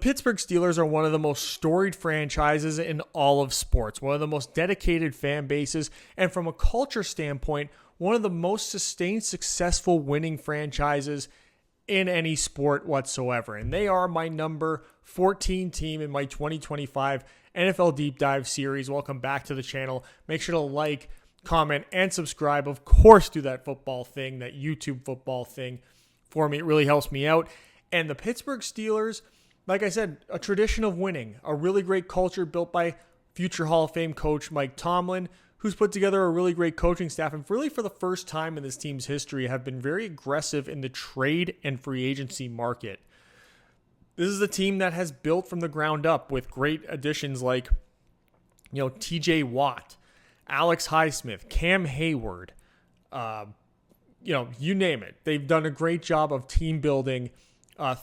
Pittsburgh Steelers are one of the most storied franchises in all of sports, one of the most dedicated fan bases, and from a culture standpoint, one of the most sustained, successful winning franchises in any sport whatsoever. And they are my number 14 team in my 2025 NFL Deep Dive series. Welcome back to the channel. Make sure to like, comment, and subscribe. Of course, do that football thing, that YouTube football thing for me. It really helps me out. And the Pittsburgh Steelers, like I said, a tradition of winning, a really great culture built by future Hall of Fame coach Mike Tomlin, who's put together a really great coaching staff, and really for the first time in this team's history have been very aggressive in the trade and free agency market. This is a team that has built from the ground up with great additions like, TJ Watt, Alex Highsmith, Cam Hayward, you name it. They've done a great job of team building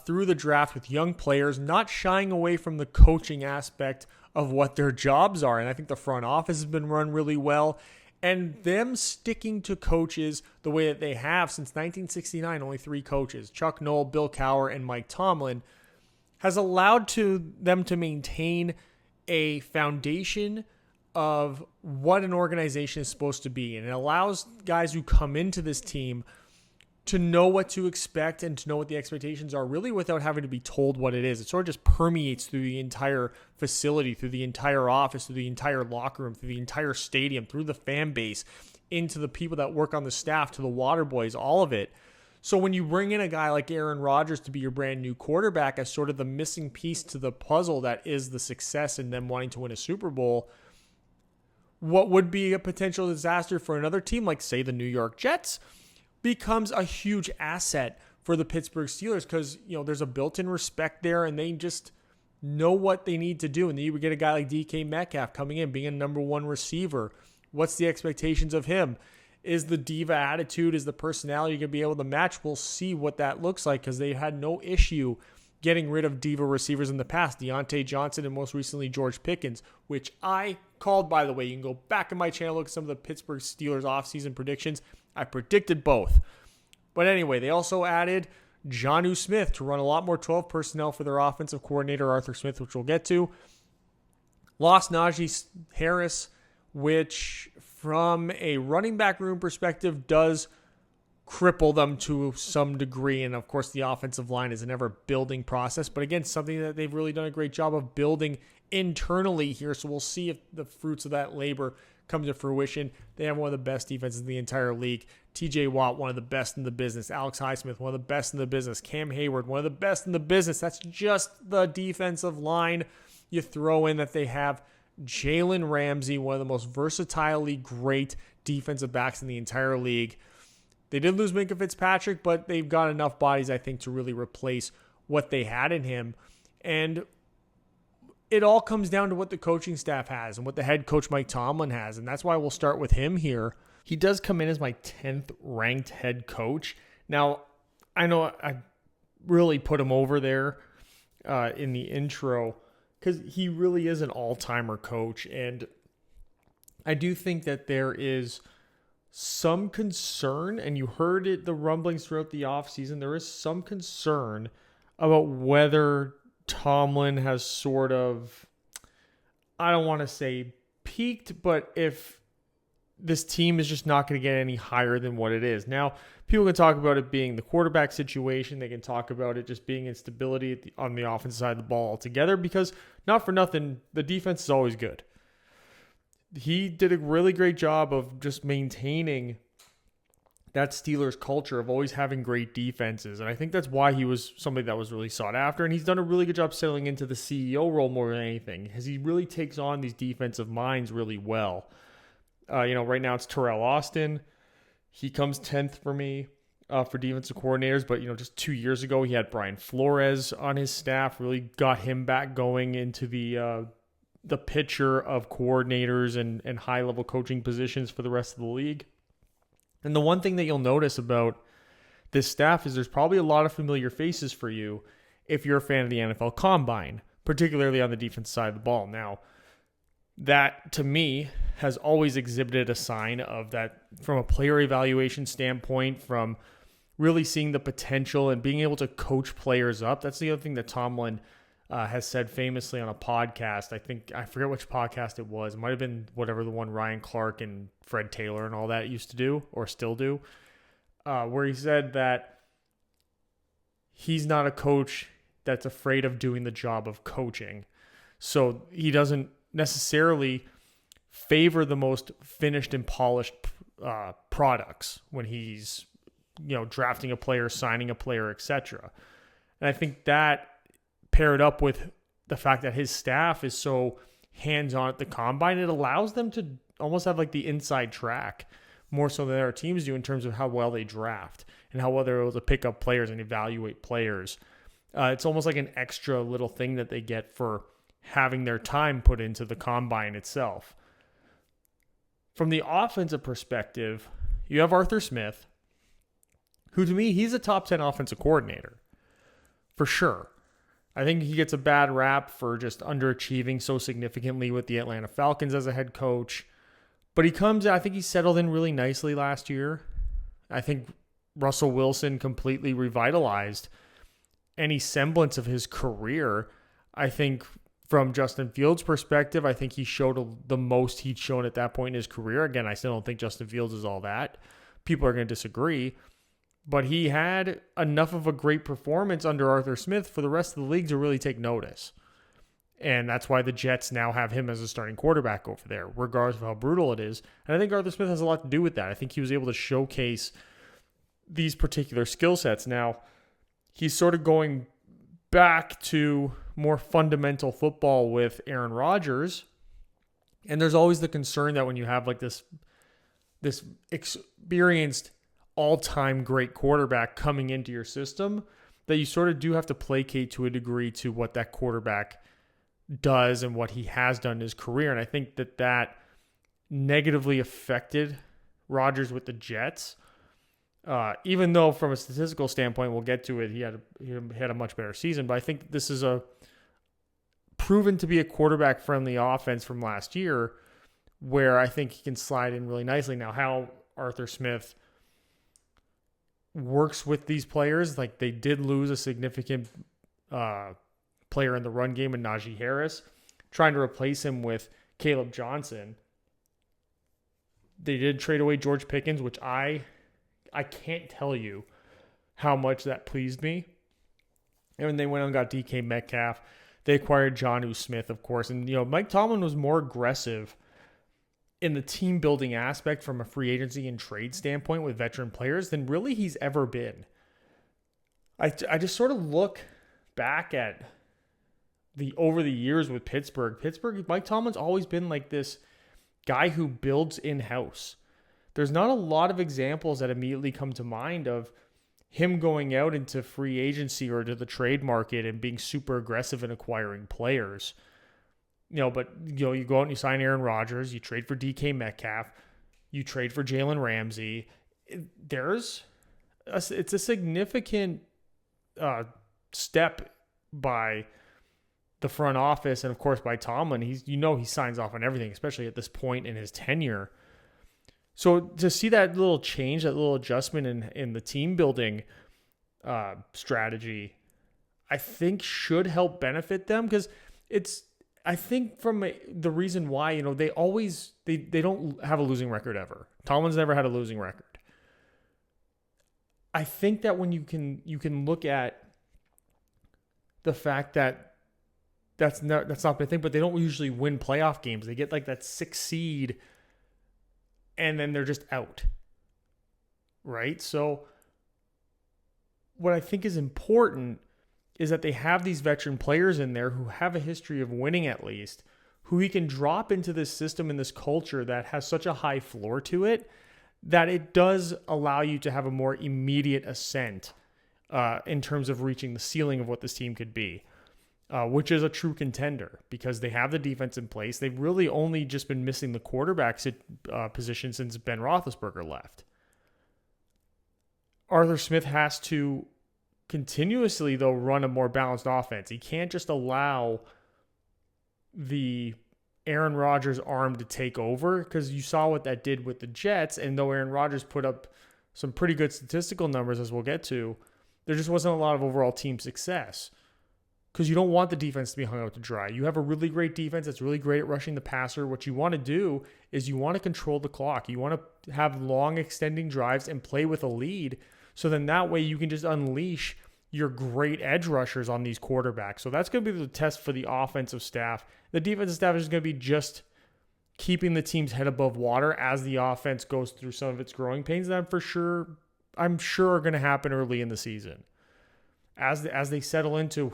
through the draft with young players, not shying away from the coaching aspect of what their jobs are. And I think the front office has been run really well. And them sticking to coaches the way that they have since 1969, only 3 coaches, Chuck Noll, Bill Cowher, and Mike Tomlin, has allowed them to maintain a foundation of what an organization is supposed to be. And it allows guys who come into this team to know what to expect and to know what the expectations are, really without having to be told what it is. It sort of just permeates through the entire facility, through the entire office, through the entire locker room, through the entire stadium, through the fan base, into the people that work on the staff, to the water boys, all of it. So when you bring in a guy like Aaron Rodgers to be your brand new quarterback as sort of the missing piece to the puzzle that is the success in them wanting to win a Super Bowl, what would be a potential disaster for another team like, say, the New York Jets, becomes a huge asset for the Pittsburgh Steelers because, there's a built-in respect there and they just know what they need to do. And then you would get a guy like DK Metcalf coming in, being a number 1 receiver. What's the expectations of him? Is the diva attitude, is the personality going to be able to match? We'll see what that looks like because they had no issue getting rid of diva receivers in the past. Deontay Johnson and most recently George Pickens, which I called, by the way. You can go back in my channel, look at some of the Pittsburgh Steelers offseason predictions. I predicted both. But anyway, they also added Jonnu Smith to run a lot more 12 personnel for their offensive coordinator, Arthur Smith, which we'll get to. Lost Najee Harris, which from a running back room perspective does cripple them to some degree. And of course, the offensive line is an ever building process. But again, something that they've really done a great job of building internally here. So we'll see if the fruits of that labor come to fruition. They have one of the best defenses in the entire league. TJ Watt, one of the best in the business. Alex Highsmith, one of the best in the business. Cam Hayward, one of the best in the business. That's just the defensive line. You throw in that they have Jalen Ramsey, one of the most versatilely great defensive backs in the entire league. They did lose Minkah Fitzpatrick, but they've got enough bodies, I think, to really replace what they had in him. And it all comes down to what the coaching staff has and what the head coach Mike Tomlin has. And that's why we'll start with him here. He does come in as my 10th ranked head coach. Now, I know I really put him over there in the intro because he really is an all-timer coach. And I do think that there is some concern, and you heard it, the rumblings throughout the offseason, there is some concern about whether Tomlin has sort of, I don't want to say peaked, but if this team is just not going to get any higher than what it is. Now, people can talk about it being the quarterback situation. They can talk about it just being instability on the offensive side of the ball altogether because, not for nothing, the defense is always good. He did a really great job of just maintaining that Steelers culture of always having great defenses. And I think that's why he was somebody that was really sought after. And he's done a really good job settling into the CEO role more than anything, as he really takes on these defensive minds really well. Right now it's Terrell Austin. He comes 10th for me for defensive coordinators. But, just 2 years ago, he had Brian Flores on his staff, really got him back going into the picture of coordinators and high-level coaching positions for the rest of the league. And the one thing that you'll notice about this staff is there's probably a lot of familiar faces for you if you're a fan of the NFL Combine, particularly on the defense side of the ball. Now, that, to me, has always exhibited a sign of that from a player evaluation standpoint, from really seeing the potential and being able to coach players up. That's the other thing that Tomlin has said famously on a podcast. I forget which podcast it was. It might have been whatever the one Ryan Clark and Fred Taylor and all that used to do or still do, where he said that he's not a coach that's afraid of doing the job of coaching. So he doesn't necessarily favor the most finished and polished products when he's, drafting a player, signing a player, etc. And I think that paired up with the fact that his staff is so hands-on at the combine, it allows them to almost have like the inside track more so than our teams do in terms of how well they draft and how well they're able to pick up players and evaluate players. It's almost like an extra little thing that they get for having their time put into the combine itself. From the offensive perspective, you have Arthur Smith, who to me, he's a top 10 offensive coordinator, for sure. I think he gets a bad rap for just underachieving so significantly with the Atlanta Falcons as a head coach. But I think he settled in really nicely last year. I think Russell Wilson completely revitalized any semblance of his career. I think from Justin Fields' perspective, I think he showed the most he'd shown at that point in his career. Again, I still don't think Justin Fields is all that. People are going to disagree. But he had enough of a great performance under Arthur Smith for the rest of the league to really take notice. And that's why the Jets now have him as a starting quarterback over there, regardless of how brutal it is. And I think Arthur Smith has a lot to do with that. I think he was able to showcase these particular skill sets. Now, he's sort of going back to more fundamental football with Aaron Rodgers. And there's always the concern that when you have like this experienced all-time great quarterback coming into your system, that you sort of do have to placate to a degree to what that quarterback does and what he has done in his career. And I think that negatively affected Rodgers with the Jets. Even though from a statistical standpoint, we'll get to it, he had a much better season. But I think this is a proven to be a quarterback-friendly offense from last year where I think he can slide in really nicely. Now, how Arthur Smith works with these players, like they did lose a significant player in the run game in Najee Harris, trying to replace him with Caleb Johnson. They did trade away George Pickens, which I can't tell you how much that pleased me. And when they went and got DK Metcalf, they acquired Jonnu Smith, of course. And, Mike Tomlin was more aggressive in the team building aspect from a free agency and trade standpoint with veteran players than really he's ever been. I just sort of look back at over the years with Pittsburgh, Mike Tomlin's always been like this guy who builds in-house. There's not a lot of examples that immediately come to mind of him going out into free agency or to the trade market and being super aggressive in acquiring players. But you go out and you sign Aaron Rodgers, you trade for DK Metcalf, you trade for Jalen Ramsey. It's a significant step by the front office and of course by Tomlin. He signs off on everything, especially at this point in his tenure. So to see that little change, that little adjustment in the team building strategy, I think should help benefit them because I think from the reason why, they don't have a losing record ever. Tomlin's never had a losing record. I think that when you can look at the fact that that's not the thing, but they don't usually win playoff games. They get like that 6th seed and then they're just out. Right? So what I think is important is that they have these veteran players in there who have a history of winning at least, who he can drop into this system and this culture that has such a high floor to it that it does allow you to have a more immediate ascent in terms of reaching the ceiling of what this team could be, which is a true contender because they have the defense in place. They've really only just been missing the quarterback position since Ben Roethlisberger left. Arthur Smith has to continuously, though, run a more balanced offense. He can't just allow the Aaron Rodgers arm to take over because you saw what that did with the Jets. And though Aaron Rodgers put up some pretty good statistical numbers, as we'll get to, there just wasn't a lot of overall team success. because you don't want the defense to be hung out to dry. You have a really great defense that's really great at rushing the passer. What you want to do is you want to control the clock. You want to have long extending drives and play with a lead. So then that way you can just unleash your great edge rushers on these quarterbacks. So that's going to be the test for the offensive staff. The defensive staff is going to be just keeping the team's head above water as the offense goes through some of its growing pains that I'm sure are going to happen early in the season. As they settle into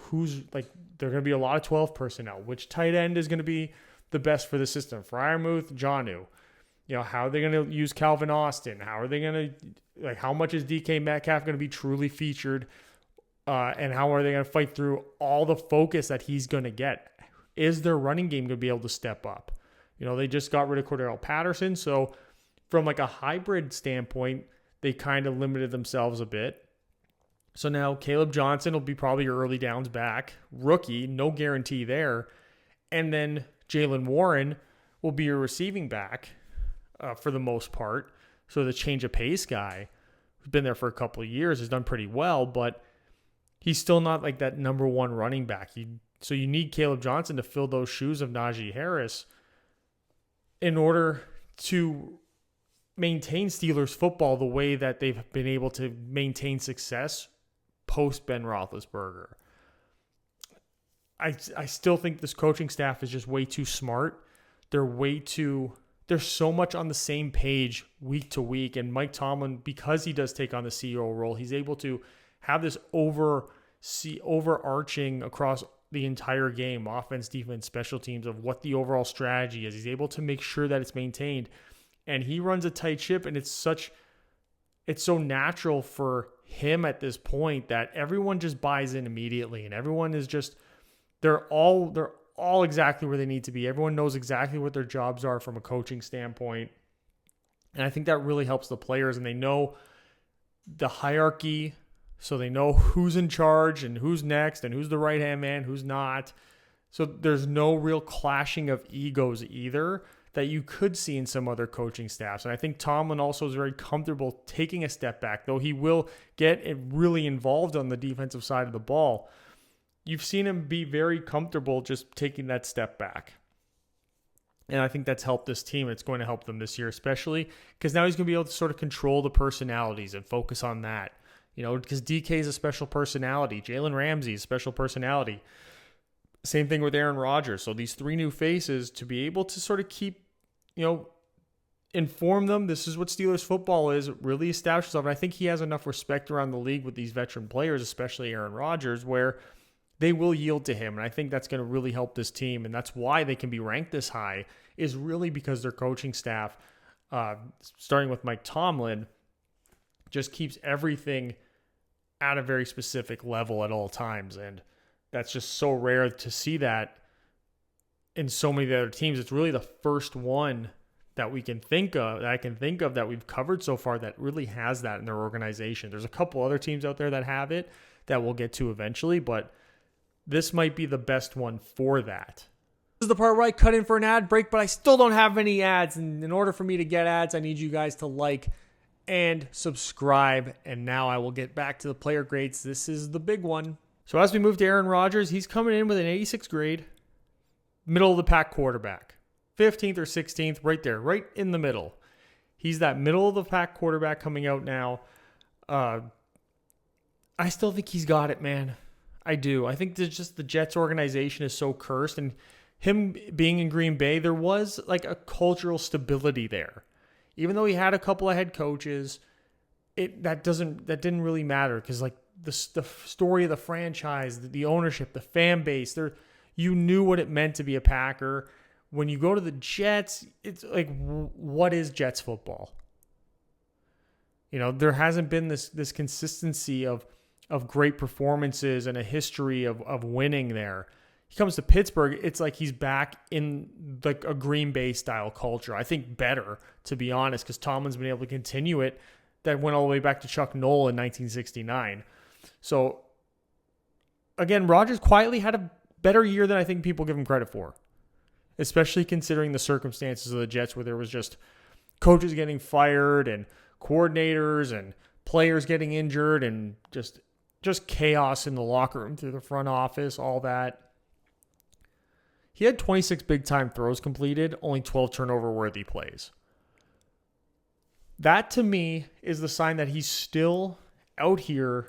they're going to be a lot of 12 personnel. Which tight end is going to be the best for the system? Freiermuth, Jonnu. How are they going to use Calvin Austin? How are they going to, how much is DK Metcalf going to be truly featured? And how are they going to fight through all the focus that he's going to get? Is their running game going to be able to step up? They just got rid of Cordero Patterson. So from a hybrid standpoint, they kind of limited themselves a bit. So now Caleb Johnson will be probably your early downs back. Rookie, no guarantee there. And then Jalen Warren will be your receiving back for the most part. So the change of pace guy who's been there for a couple of years has done pretty well, but he's still not that number one running back. So you need Caleb Johnson to fill those shoes of Najee Harris in order to maintain Steelers football the way that they've been able to maintain success post Ben Roethlisberger. I still think this coaching staff is just way too smart. They're so much on the same page week to week. And Mike Tomlin, because he does take on the CEO role, he's able to have this overarching across the entire game, offense, defense, special teams, of what the overall strategy is. He's able to make sure that it's maintained. And he runs a tight ship, and it's so natural for him at this point that everyone just buys in immediately, and everyone is just they're all exactly where they need to be. Everyone knows exactly what their jobs are from a coaching standpoint. And I think that really helps the players, and they know the hierarchy, so they know who's in charge and who's next and who's the right-hand man, who's not. So there's no real clashing of egos either that you could see in some other coaching staffs. And I think Tomlin also is very comfortable taking a step back, though he will get really involved on the defensive side of the ball. You've seen him be very comfortable just taking that step back. And I think that's helped this team. It's going to help them this year, especially because now he's going to be able to sort of control the personalities and focus on that. Because DK is a special personality. Jalen Ramsey is a special personality. Same thing with Aaron Rodgers. So these three new faces, to be able to sort of keep, inform them, this is what Steelers football is, really establish itself. And I think he has enough respect around the league with these veteran players, especially Aaron Rodgers, where they will yield to him. And I think that's going to really help this team. And that's why they can be ranked this high, is really because their coaching staff, starting with Mike Tomlin, just keeps everything at a very specific level at all times. And that's just so rare to see that in so many of the other teams. It's really the first one that we can think of, that I can think of, that we've covered so far that really has that in their organization. There's a couple other teams out there that have it that we'll get to eventually, but this might be the best one for that. This is the part where I cut in for an ad break, but I still don't have any ads. And in order for me to get ads, I need you guys to like and subscribe. And now I will get back to the player grades. This is the big one. So as we move to Aaron Rodgers, he's coming in with an 86 grade, middle of the pack quarterback. 15th or 16th, right there, right in the middle. He's that middle of the pack quarterback coming out now. I still think he's got it, man. I do. I think there's just the Jets organization is so cursed, and him being in Green Bay, there was a cultural stability there. Even though he had a couple of head coaches, that didn't really matter, because the story of the franchise, the ownership, the fan base, you knew what it meant to be a Packer. When you go to the Jets, it's what is Jets football? There hasn't been this consistency of great performances and a history of winning there. He comes to Pittsburgh, it's like he's back in a Green Bay style culture. I think better, to be honest, because Tomlin's been able to continue it. That went all the way back to Chuck Noll in 1969. So, again, Rodgers quietly had a better year than I think people give him credit for, especially considering the circumstances of the Jets, where there was just coaches getting fired and coordinators and players getting injured, and just just chaos in the locker room through the front office, all that. He had 26 big-time throws completed, only 12 turnover-worthy plays. That, to me, is the sign that he's still out here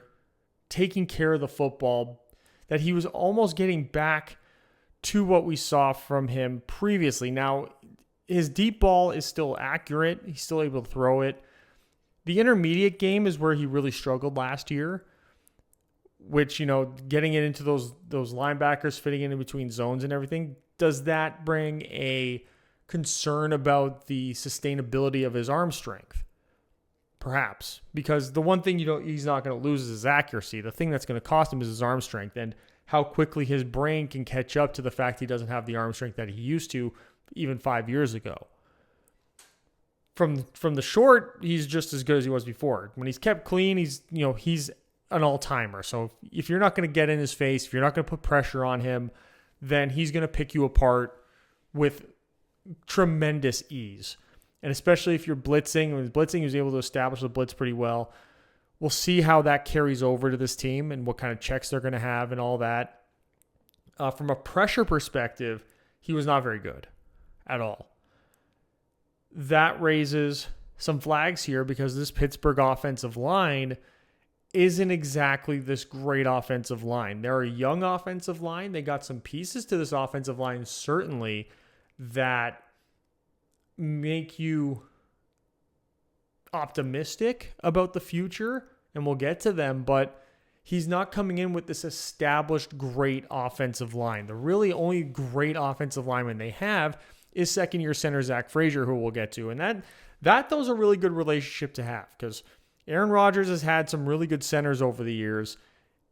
taking care of the football, that he was almost getting back to what we saw from him previously. Now, his deep ball is still accurate. He's still able to throw it. The intermediate game is where he really struggled last year, which, getting it into those linebackers, fitting in between zones and everything. Does that bring a concern about the sustainability of his arm strength? Perhaps. Because the one thing he's not going to lose is his accuracy. The thing that's going to cost him is his arm strength and how quickly his brain can catch up to the fact he doesn't have the arm strength that he used to even 5 years ago. From the short, he's just as good as he was before. When he's kept clean, he's an all-timer. So if you're not going to get in his face, if you're not going to put pressure on him, then he's going to pick you apart with tremendous ease. And especially if you're blitzing. When he's blitzing, he was able to establish the blitz pretty well. We'll see how that carries over to this team and what kind of checks they're going to have and all that. From a pressure perspective, he was not very good at all. That raises some flags here because this Pittsburgh offensive line isn't exactly this great offensive line. They're a young offensive line. They got some pieces to this offensive line, certainly, that make you optimistic about the future, and we'll get to them, but he's not coming in with this established great offensive line. The really only great offensive lineman they have is second-year center Zach Frazier, who we'll get to. And that is a really good relationship to have because Aaron Rodgers has had some really good centers over the years,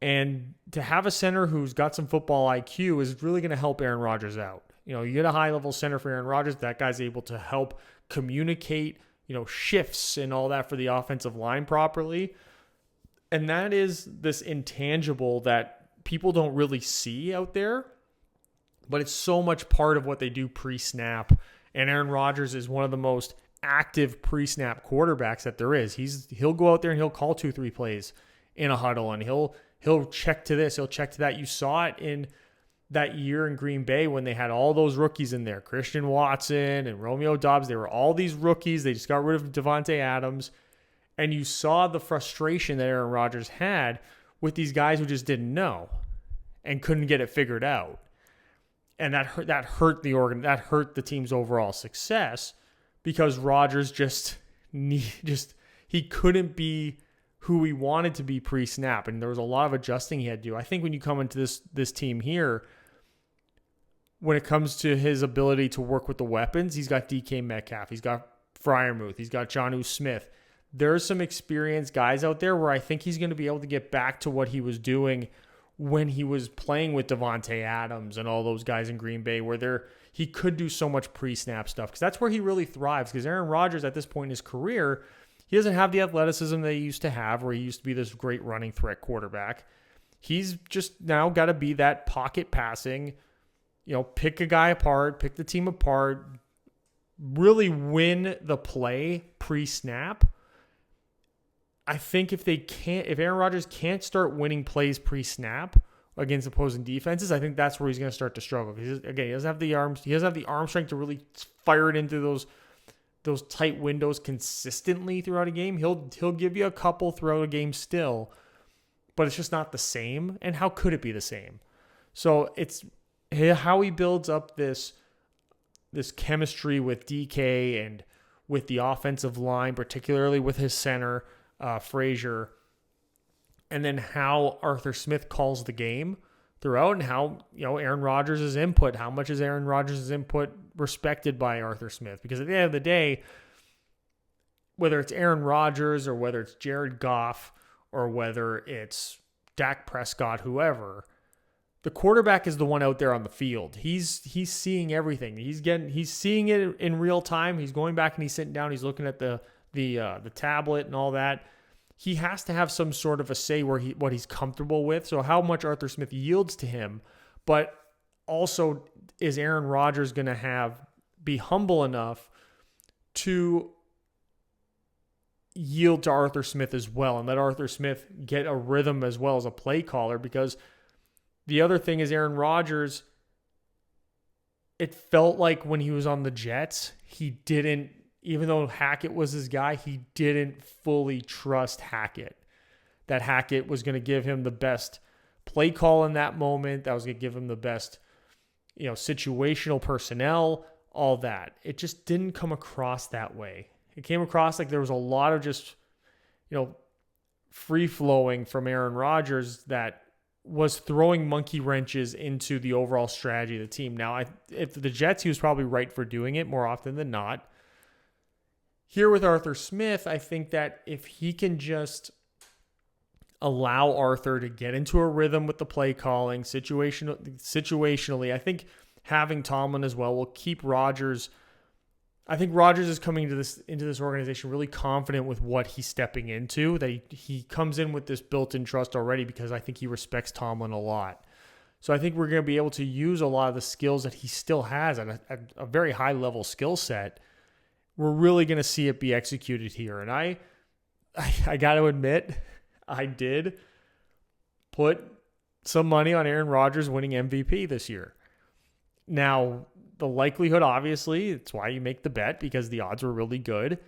and to have a center who's got some football IQ is really going to help Aaron Rodgers out. You get a high-level center for Aaron Rodgers, that guy's able to help communicate, shifts and all that for the offensive line properly. And that is this intangible that people don't really see out there, but it's so much part of what they do pre-snap. And Aaron Rodgers is one of the most active pre-snap quarterbacks that there is. He'll go out there and he'll call 2-3 plays in a huddle, and he'll check to this, he'll check to that. You saw it in that year in Green Bay when they had all those rookies in there, Christian Watson and Romeo Doubs. They were all these rookies. They just got rid of Devontae Adams. And you saw the frustration that Aaron Rodgers had with these guys who just didn't know and couldn't get it figured out. And that hurt the team's overall success because Rodgers he couldn't be who he wanted to be pre-snap. And there was a lot of adjusting he had to do. I think when you come into this team here, when it comes to his ability to work with the weapons, he's got DK Metcalf, he's got Freiermuth, he's got Jonnu Smith. There's some experienced guys out there where I think he's going to be able to get back to what he was doing when he was playing with Devontae Adams and all those guys in Green Bay, where he could do so much pre-snap stuff because that's where he really thrives. Because Aaron Rodgers at this point in his career, he doesn't have the athleticism that he used to have, where he used to be this great running threat quarterback. He's just now got to be that pocket passing, pick a guy apart, pick the team apart, really win the play pre-snap. I think if Aaron Rodgers can't start winning plays pre-snap against opposing defenses, I think that's where he's going to start to struggle. Because again, he doesn't have the arms. He doesn't have the arm strength to really fire it into those tight windows consistently throughout a game. He'll give you a couple throughout a game still, but it's just not the same. And how could it be the same? So it's how he builds up this chemistry with DK and with the offensive line, particularly with his center, Frazier, and then how Arthur Smith calls the game throughout, and how Aaron Rodgers' input. How much is Aaron Rodgers' input respected by Arthur Smith? Because at the end of the day, whether it's Aaron Rodgers or whether it's Jared Goff or whether it's Dak Prescott, whoever, the quarterback is the one out there on the field. He's seeing everything. He's seeing it in real time. He's going back and he's sitting down. He's looking at the tablet and all that. He has to have some sort of a say what he's comfortable with. So how much Arthur Smith yields to him, but also is Aaron Rodgers going to be humble enough to yield to Arthur Smith as well and let Arthur Smith get a rhythm as well as a play caller. Because the other thing is Aaron Rodgers, it felt like when he was on the Jets, he didn't, even though Hackett was his guy, he didn't fully trust Hackett. That Hackett was going to give him the best play call in that moment. That was going to give him the best, situational personnel, all that. It just didn't come across that way. It came across like there was a lot of just, free flowing from Aaron Rodgers that was throwing monkey wrenches into the overall strategy of the team. Now, if the Jets, he was probably right for doing it more often than not. Here with Arthur Smith, I think that if he can just allow Arthur to get into a rhythm with the play calling, situationally, I think having Tomlin as well will keep Rodgers. I think Rodgers is coming into this organization really confident with what he's stepping into, that he comes in with this built-in trust already because I think he respects Tomlin a lot. So I think we're going to be able to use a lot of the skills that he still has at a very high-level skill set. We're really going to see it be executed here. And I got to admit, I did put some money on Aaron Rodgers winning MVP this year. Now, the likelihood, obviously, it's why you make the bet because the odds were really good.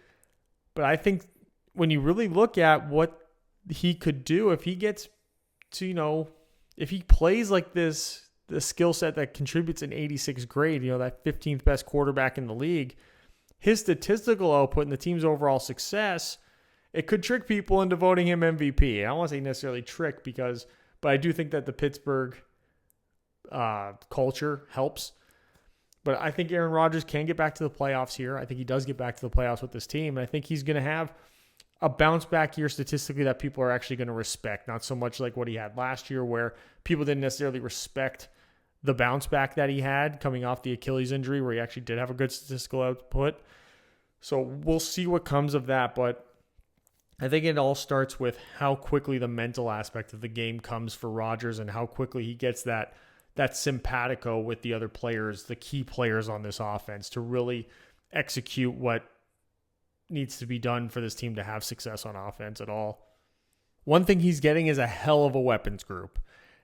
But I think when you really look at what he could do, if he gets to, if he plays like this, the skill set that contributes an 86 grade, that 15th best quarterback in the league, his statistical output and the team's overall success, it could trick people into voting him MVP. I don't want to say necessarily trick but I do think that the Pittsburgh culture helps. But I think Aaron Rodgers can get back to the playoffs here. I think he does get back to the playoffs with this team. And I think he's going to have a bounce back year statistically that people are actually going to respect. Not so much like what he had last year where people didn't necessarily respect the bounce back that he had coming off the Achilles injury where he actually did have a good statistical output. So we'll see what comes of that. But I think it all starts with how quickly the mental aspect of the game comes for Rodgers and how quickly he gets that simpatico with the other players, the key players on this offense to really execute what needs to be done for this team to have success on offense at all. One thing he's getting is a hell of a weapons group.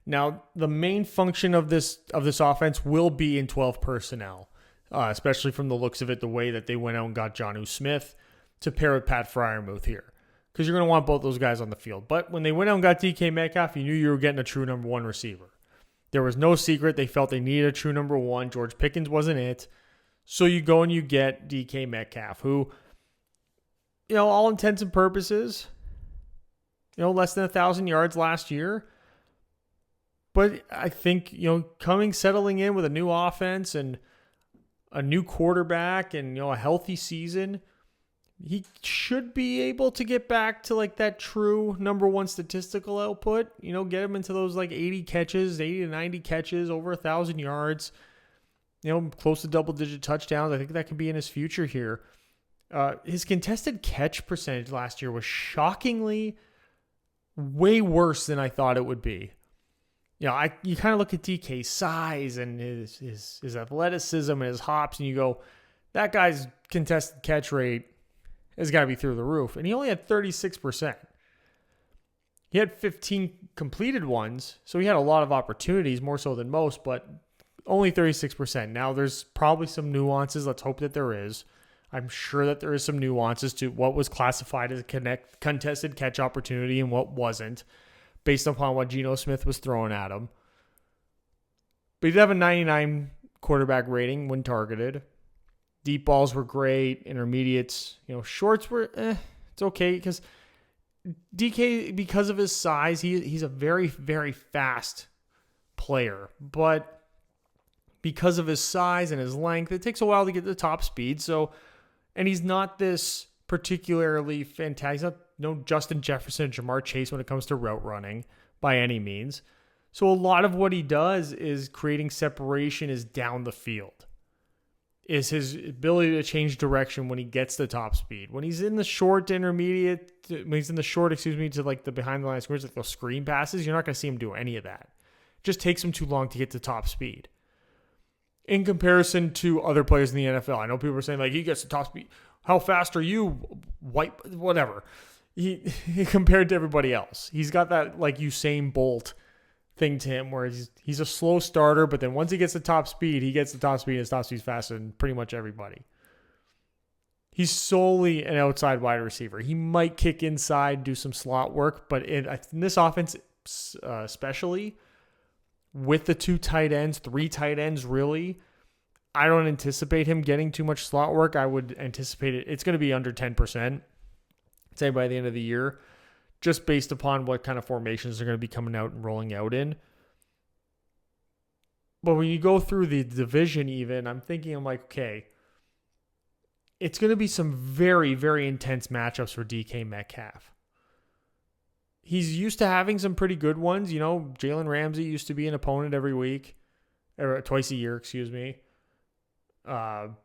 Now, the main function of this offense will be in 12 personnel, especially from the looks of it, the way that they went out and got Jonnu Smith to pair with Pat Freiermuth here, because you're going to want both those guys on the field. But when they went out and got DK Metcalf, you knew you were getting a true number one receiver. There was no secret. They felt they needed a true number one. George Pickens wasn't it. So you go and you get DK Metcalf, who, all intents and purposes, less than 1,000 yards last year. But I think, settling in with a new offense and a new quarterback and, a healthy season, he should be able to get back to like that true number one statistical output, get him into those like 80 to 90 catches, over 1,000 yards, close to double-digit touchdowns. I think that could be in his future here. His contested catch percentage last year was shockingly way worse than I thought it would be. You kind of look at DK's size and his athleticism and his hops, and you go, that guy's contested catch rate has got to be through the roof. And he only had 36%. He had 15 completed ones, so he had a lot of opportunities, more so than most, but only 36%. Now, there's probably some nuances. Let's hope that there is. I'm sure that there is some nuances to what was classified as a contested catch opportunity and what wasn't, based upon what Geno Smith was throwing at him. But he did have a 99 quarterback rating when targeted. Deep balls were great. Intermediates, shorts were, it's okay because DK, because of his size, he's a very, very fast player. But because of his size and his length, it takes a while to get to the top speed. And he's not this particularly fantastic. He's not no Justin Jefferson and Jamar Chase when it comes to route running by any means. So a lot of what he does is creating separation is down the field. Is his ability to change direction when he gets the top speed. When he's in the short to like the behind the line screens, like those screen passes, you're not going to see him do any of that. It just takes him too long to get to top speed. in comparison to other players in the NFL. I know people are saying, like, he gets the top speed. How fast are you? Whatever. He compared to everybody else. He's got that, like, Usain Bolt thing to him where he's a slow starter, but then once he gets the top speed, and his top speed's faster than pretty much everybody. He's solely an outside wide receiver. He might kick inside, do some slot work, but in this offense, especially with the 2 tight ends, 3 tight ends, really, I don't anticipate him getting too much slot work. I would anticipate it's going to be under 10%, say by the end of the year, just based upon what kind of formations they're going to be coming out and rolling out in. But when you go through the division even, I'm like, okay, it's going to be some very, very intense matchups for DK Metcalf. He's used to having some pretty good ones. Jalen Ramsey used to be an opponent every week, or twice a year, excuse me. Out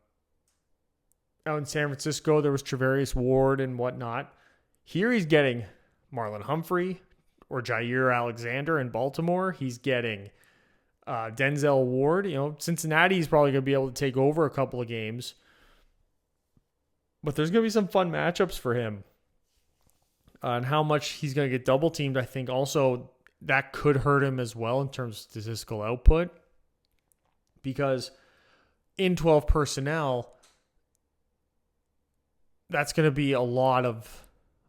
in San Francisco, there was Travarius Ward and whatnot. Here he's getting Marlon Humphrey or Jair Alexander in Baltimore. He's getting Denzel Ward. Cincinnati is probably going to be able to take over a couple of games. But there's going to be some fun matchups for him. And how much he's going to get double teamed, I think also that could hurt him as well in terms of statistical output. Because in 12 personnel, that's going to be a lot of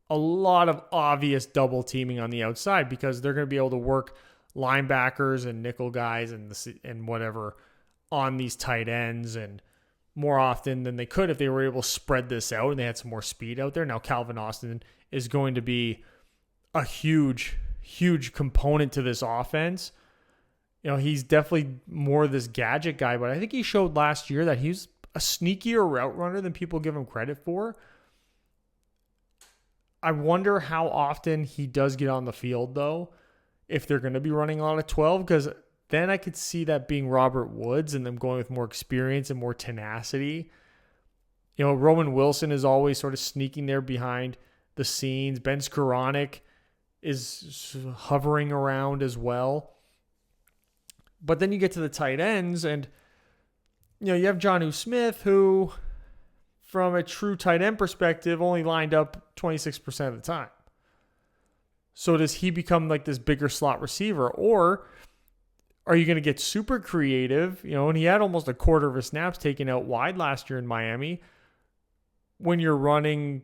obvious double teaming on the outside because they're going to be able to work linebackers and nickel guys and whatever on these tight ends and more often than they could if they were able to spread this out and they had some more speed out there. Now Calvin Austin is going to be a huge, huge component to this offense. He's definitely more this gadget guy, but I think he showed last year that he's a sneakier route runner than people give him credit for. I wonder how often he does get on the field, though, if they're going to be running a lot of 12, because then I could see that being Robert Woods and them going with more experience and more tenacity. Roman Wilson is always sort of sneaking there behind the scenes. Ben Skoranek is hovering around as well. But then you get to the tight ends and, you have Jonnu Smith who, from a true tight end perspective, only lined up 26% of the time. So does he become like this bigger slot receiver? Or are you going to get super creative? And he had almost a quarter of his snaps taken out wide last year in Miami. When you're running,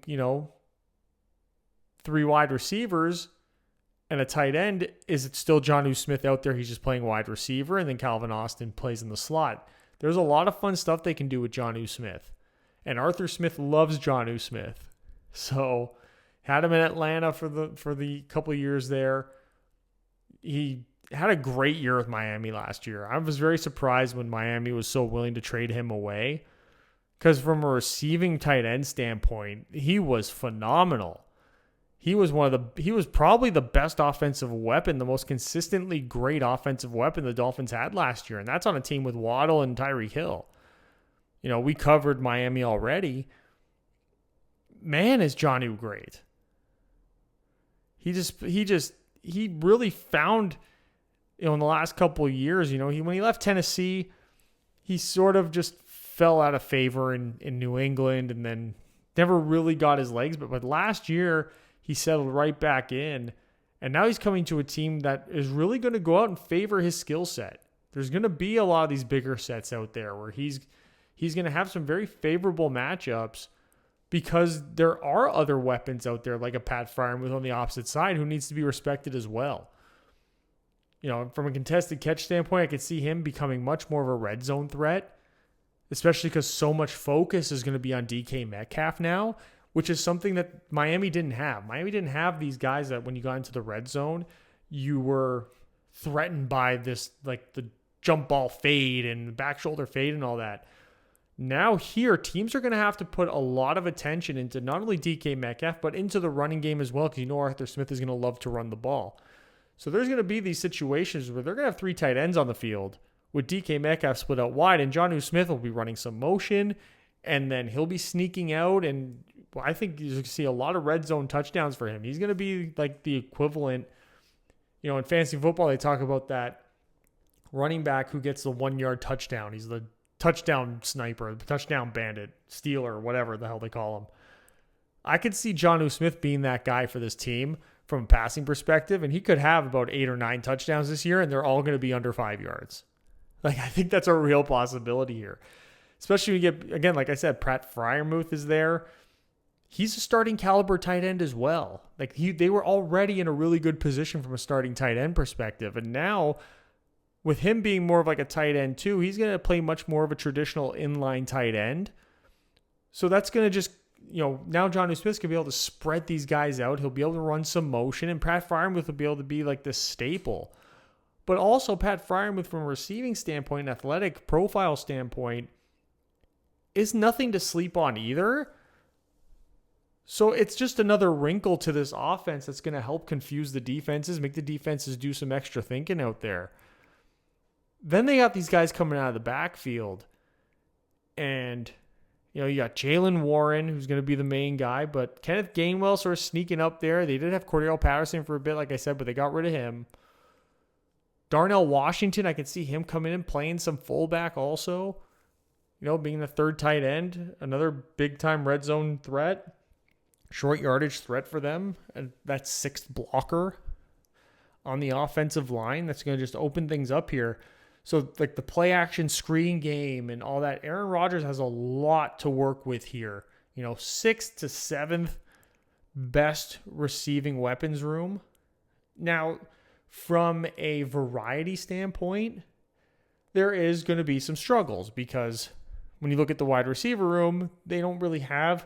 3 wide receivers and a tight end, is it still Jonnu Smith out there? He's just playing wide receiver, and then Calvin Austin plays in the slot. There's a lot of fun stuff they can do with Jonnu Smith. And Arthur Smith loves Jonnu Smith. So had him in Atlanta for the couple of years there. He had a great year with Miami last year. I was very surprised when Miami was so willing to trade him away. Because from a receiving tight end standpoint, he was phenomenal. He was probably the best offensive weapon, the most consistently great offensive weapon the Dolphins had last year. And that's on a team with Waddle and Tyreek Hill. We covered Miami already. Man, is Jonnu great. He really found, in the last couple of years, when he left Tennessee, he sort of just fell out of favor in New England and then never really got his legs. But last year, he settled right back in. And now he's coming to a team that is really going to go out and favor his skill set. There's going to be a lot of these bigger sets out there where he's going to have some very favorable matchups because there are other weapons out there like a Pat Freiermuth on the opposite side who needs to be respected as well. From a contested catch standpoint, I could see him becoming much more of a red zone threat, especially because so much focus is going to be on DK Metcalf now, which is something that Miami didn't have. Miami didn't have these guys that when you got into the red zone, you were threatened by this, like the jump ball fade and the back shoulder fade and all that. Now here, teams are going to have to put a lot of attention into not only DK Metcalf, but into the running game as well, because Arthur Smith is going to love to run the ball. So there's going to be these situations where they're going to have 3 tight ends on the field with DK Metcalf split out wide, and Jonnu Smith will be running some motion, and then he'll be sneaking out, and I think you're going to see a lot of red zone touchdowns for him. He's going to be like the equivalent, in fantasy football, they talk about that running back who gets the 1-yard touchdown. He's the touchdown sniper, touchdown bandit, stealer, whatever the hell they call him. I could see Jonnu Smith being that guy for this team from a passing perspective, and he could have about 8 or 9 touchdowns this year, and they're all going to be under 5 yards. Like, I think that's a real possibility here. Especially when you get, again, like I said, Pat Freiermuth is there. He's a starting caliber tight end as well. Like, they were already in a really good position from a starting tight end perspective, and now with him being more of like a tight end too, he's going to play much more of a traditional inline tight end. So that's going to just, now Jonnu Smith's going to be able to spread these guys out. He'll be able to run some motion, and Pat Freiermuth will be able to be like this staple. But also Pat Freiermuth from a receiving standpoint, athletic profile standpoint, is nothing to sleep on either. So it's just another wrinkle to this offense that's going to help confuse the defenses, make the defenses do some extra thinking out there. Then they got these guys coming out of the backfield. And, you got Jalen Warren, who's going to be the main guy, but Kenneth Gainwell sort of sneaking up there. They did have Cordell Patterson for a bit, like I said, but they got rid of him. Darnell Washington, I can see him coming in playing some fullback also. Being the third tight end, another big-time red zone threat, short yardage threat for them. And that sixth blocker on the offensive line. That's going to just open things up here. So, like the play action screen game and all that, Aaron Rodgers has a lot to work with here. 6th to 7th best receiving weapons room. Now, from a variety standpoint, there is going to be some struggles because when you look at the wide receiver room, they don't really have,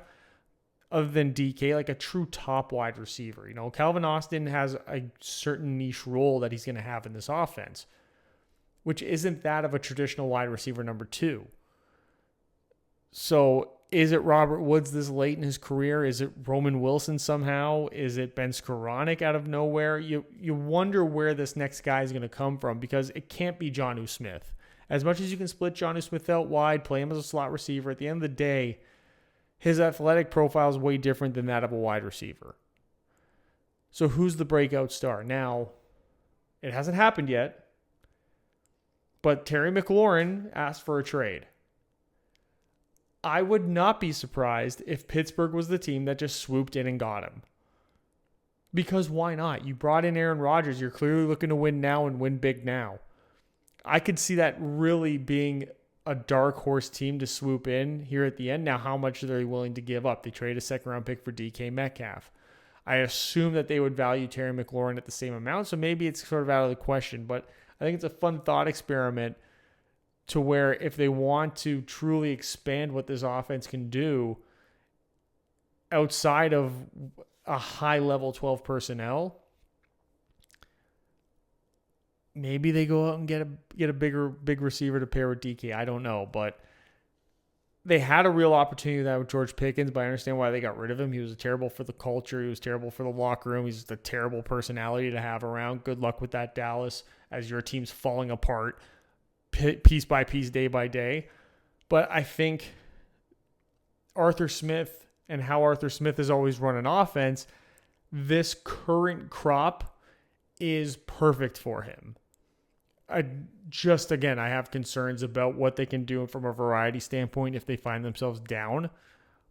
other than DK, like a true top wide receiver. Calvin Austin has a certain niche role that he's going to have in this offense, which isn't that of a traditional wide receiver number 2. So is it Robert Woods this late in his career? Is it Roman Wilson somehow? Is it Ben Skoranek out of nowhere? You wonder where this next guy is going to come from because it can't be Jonnu Smith. As much as you can split Jonnu Smith out wide, play him as a slot receiver, at the end of the day, his athletic profile is way different than that of a wide receiver. So who's the breakout star? Now, it hasn't happened yet. But Terry McLaurin asked for a trade. I would not be surprised if Pittsburgh was the team that just swooped in and got him. Because why not? You brought in Aaron Rodgers. You're clearly looking to win now and win big now. I could see that really being a dark horse team to swoop in here at the end. Now, how much are they willing to give up? They traded a second-round pick for DK Metcalf. I assume that they would value Terry McLaurin at the same amount, so maybe it's sort of out of the question. But I think it's a fun thought experiment to where if they want to truly expand what this offense can do outside of a high-level 12 personnel, maybe they go out and get a big receiver to pair with DK. I don't know, but they had a real opportunity with that with George Pickens, but I understand why they got rid of him. He was terrible for the culture. He was terrible for the locker room. He's just a terrible personality to have around. Good luck with that, Dallas, as your team's falling apart piece by piece, day by day. But I think Arthur Smith and how Arthur Smith has always run an offense, this current crop is perfect for him. I have concerns about what they can do from a variety standpoint if they find themselves down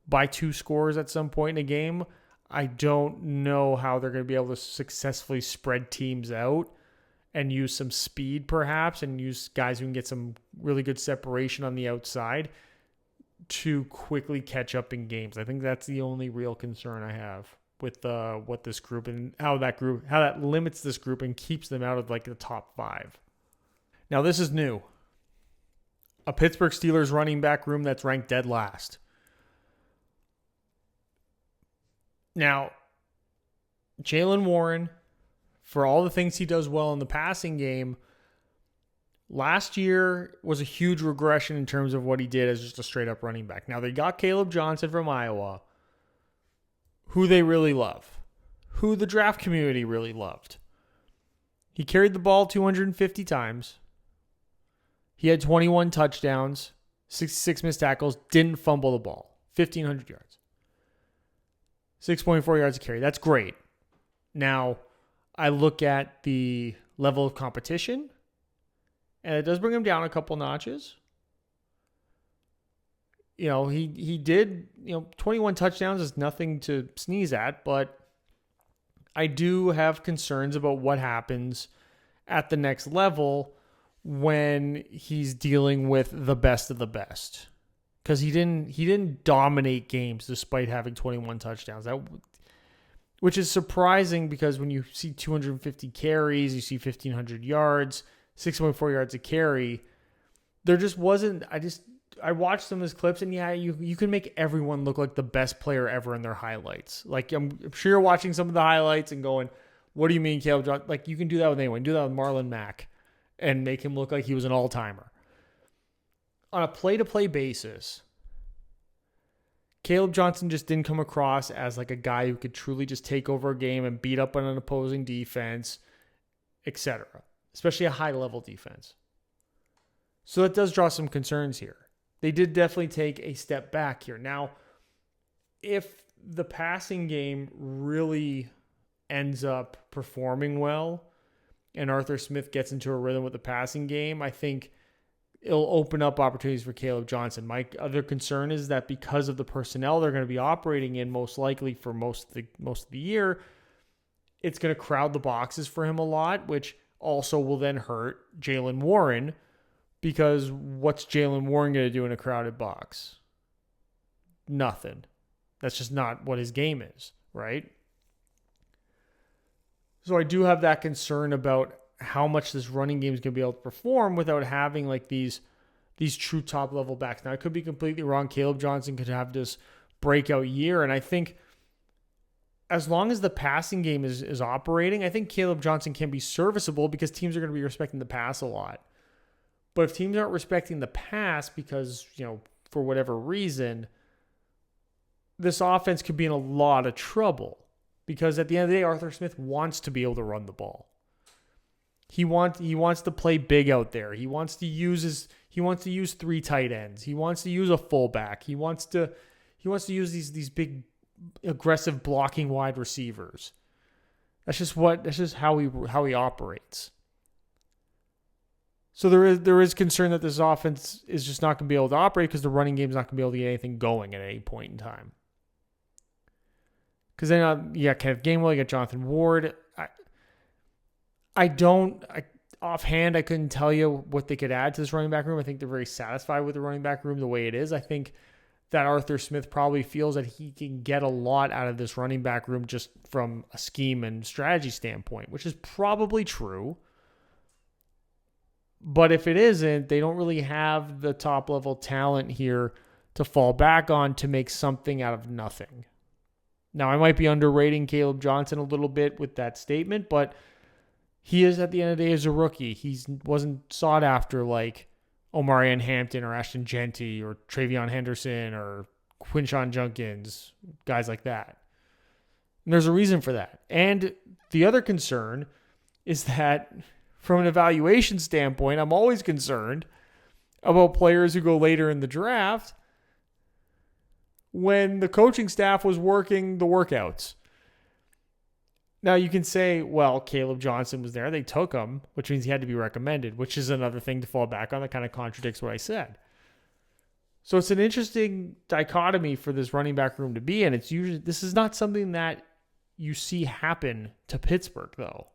by 2 scores at some point in a game. I don't know how they're going to be able to successfully spread teams out and use some speed perhaps and use guys who can get some really good separation on the outside to quickly catch up in games. I think that's the only real concern I have with what this group and how that limits this group and keeps them out of like the top 5. Now, this is new. A Pittsburgh Steelers running back room that's ranked dead last. Now, Jalen Warren, for all the things he does well in the passing game, last year was a huge regression in terms of what he did as just a straight-up running back. Now, they got Caleb Johnson from Iowa, who they really love, who the draft community really loved. He carried the ball 250 times. He had 21 touchdowns, 66 missed tackles, didn't fumble the ball, 1,500 yards, 6.4 yards a carry. That's great. Now, I look at the level of competition, and it does bring him down a couple notches. he did, 21 touchdowns is nothing to sneeze at, but I do have concerns about what happens at the next level when he's dealing with the best of the best. Because he didn't dominate games despite having 21 touchdowns. Which is surprising because when you see 250 carries, you see 1,500 yards, 6.4 yards a carry, there just wasn't. I watched some of his clips, and yeah, you can make everyone look like the best player ever in their highlights. Like, I'm sure you're watching some of the highlights and going, what do you mean, Caleb Johnson? Like, you can do that with anyone. Do that with Marlon Mack and make him look like he was an all-timer. On a play-to-play basis, Caleb Johnson just didn't come across as like a guy who could truly just take over a game and beat up on an opposing defense, etc., especially a high-level defense. So that does draw some concerns here. They did definitely take a step back here. Now, if the passing game really ends up performing well and Arthur Smith gets into a rhythm with the passing game, I think it'll open up opportunities for Caleb Johnson. My other concern is that because of the personnel they're going to be operating in most likely for most of the year, it's going to crowd the boxes for him a lot, which also will then hurt Jaylen Warren. Because what's Jaylen Warren going to do in a crowded box? Nothing. That's just not what his game is, right? So I do have that concern about how much this running game is going to be able to perform without having like these true top level backs. Now, I could be completely wrong. Caleb Johnson could have this breakout year, and I think as long as the passing game is operating, I think Caleb Johnson can be serviceable because teams are going to be respecting the pass a lot. But if teams aren't respecting the pass because, for whatever reason, this offense could be in a lot of trouble. Because at the end of the day, Arthur Smith wants to be able to run the ball. He wants to play big out there. He wants to use 3 tight ends. He wants to use a fullback. He wants to use these big aggressive blocking wide receivers. That's just how he operates. So there is concern that this offense is just not going to be able to operate because the running game is not going to be able to get anything going at any point in time. Because then you got Kenneth Gainwell, you got Jonathan Ward. Offhand, I couldn't tell you what they could add to this running back room. I think they're very satisfied with the running back room the way it is. I think that Arthur Smith probably feels that he can get a lot out of this running back room just from a scheme and strategy standpoint, which is probably true. But if it isn't, they don't really have the top level talent here to fall back on to make something out of nothing. Now, I might be underrating Caleb Johnson a little bit with that statement, but he is, at the end of the day, as a rookie. He wasn't sought after like Omarion Hampton or Ashton Genty or Travion Henderson or Quinshon Junkins, guys like that. And there's a reason for that. And the other concern is that from an evaluation standpoint, I'm always concerned about players who go later in the draft when the coaching staff was working the workouts. Now, you can say, well, Caleb Johnson was there. They took him, which means he had to be recommended, which is another thing to fall back on that kind of contradicts what I said. So it's an interesting dichotomy for this running back room to be in. This is not something that you see happen to Pittsburgh, though,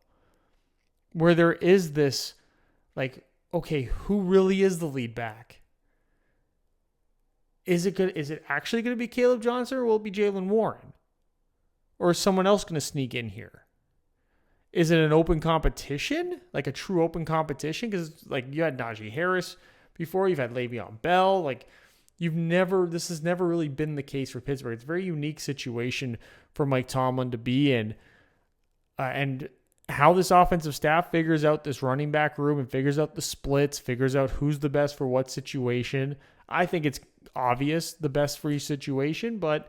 where there is this, like, okay, who really is the lead back? Is it actually going to be Caleb Johnson, or will it be Jaylen Warren? Or is someone else going to sneak in here? Is it an open competition? Like a true open competition? Because like you had Najee Harris before, you've had Le'Veon Bell. Like this has never really been the case for Pittsburgh. It's a very unique situation for Mike Tomlin to be in. And how this offensive staff figures out this running back room and figures out the splits, figures out who's the best for what situation. I think it's obvious the best for each situation, but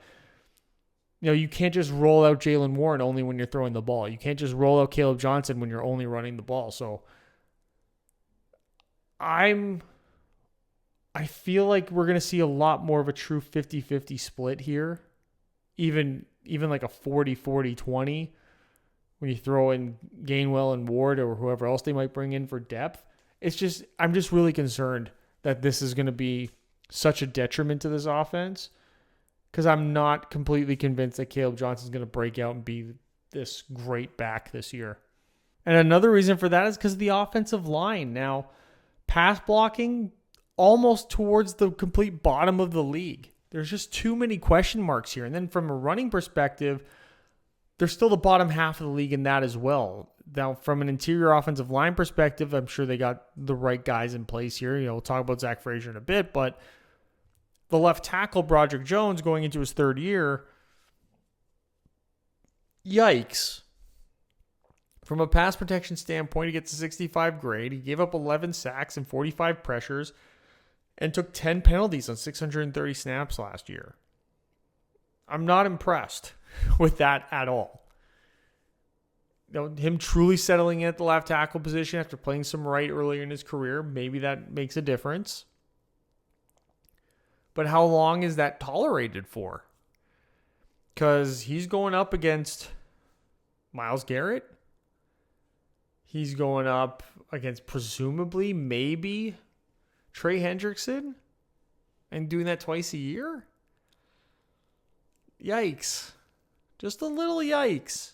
you can't just roll out Jaylen Warren only when you're throwing the ball. You can't just roll out Caleb Johnson when you're only running the ball. So I feel like we're going to see a lot more of a true 50-50 split here. Even like a 40-40-20 when you throw in Gainwell and Ward or whoever else they might bring in for depth. I'm just really concerned that this is going to be such a detriment to this offense because I'm not completely convinced that Caleb Johnson's going to break out and be this great back this year. And another reason for that is because of the offensive line. Now, pass blocking almost towards the complete bottom of the league. There's just too many question marks here. And then from a running perspective, they're still the bottom half of the league in that as well. Now, from an interior offensive line perspective, I'm sure they got the right guys in place here. We'll talk about Zach Frazier in a bit, but the left tackle, Broderick Jones, going into his third year, yikes. From a pass protection standpoint, he gets a 65 grade. He gave up 11 sacks and 45 pressures and took 10 penalties on 630 snaps last year. I'm not impressed with that at all. Him truly settling in at the left tackle position after playing some right earlier in his career, maybe that makes a difference. But how long is that tolerated for? Because he's going up against Myles Garrett. He's going up against presumably, maybe, Trey Hendrickson. And doing that twice a year? Yikes. Just a little yikes.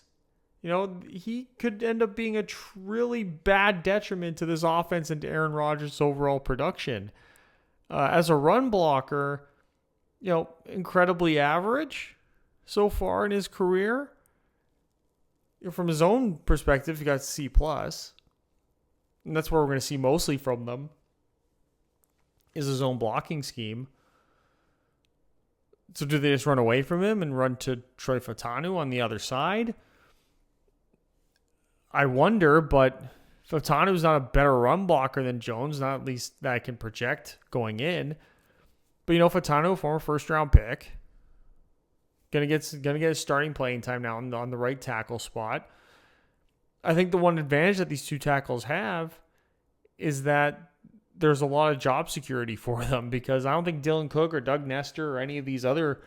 He could end up being a really bad detriment to this offense and to Aaron Rodgers' overall production. As a run blocker, incredibly average so far in his career. From his own perspective, he got C+. And that's where we're going to see mostly from them, is his own blocking scheme. So do they just run away from him and run to Troy Fautanu on the other side? I wonder, but Fautanu's not a better run blocker than Jones, not at least that I can project going in. But Fautanu, former first-round pick, gonna get his starting playing time now on the right tackle spot. I think the one advantage that these two tackles have is that there's a lot of job security for them, because I don't think Dylan Cook or Doug Nestor or any of these other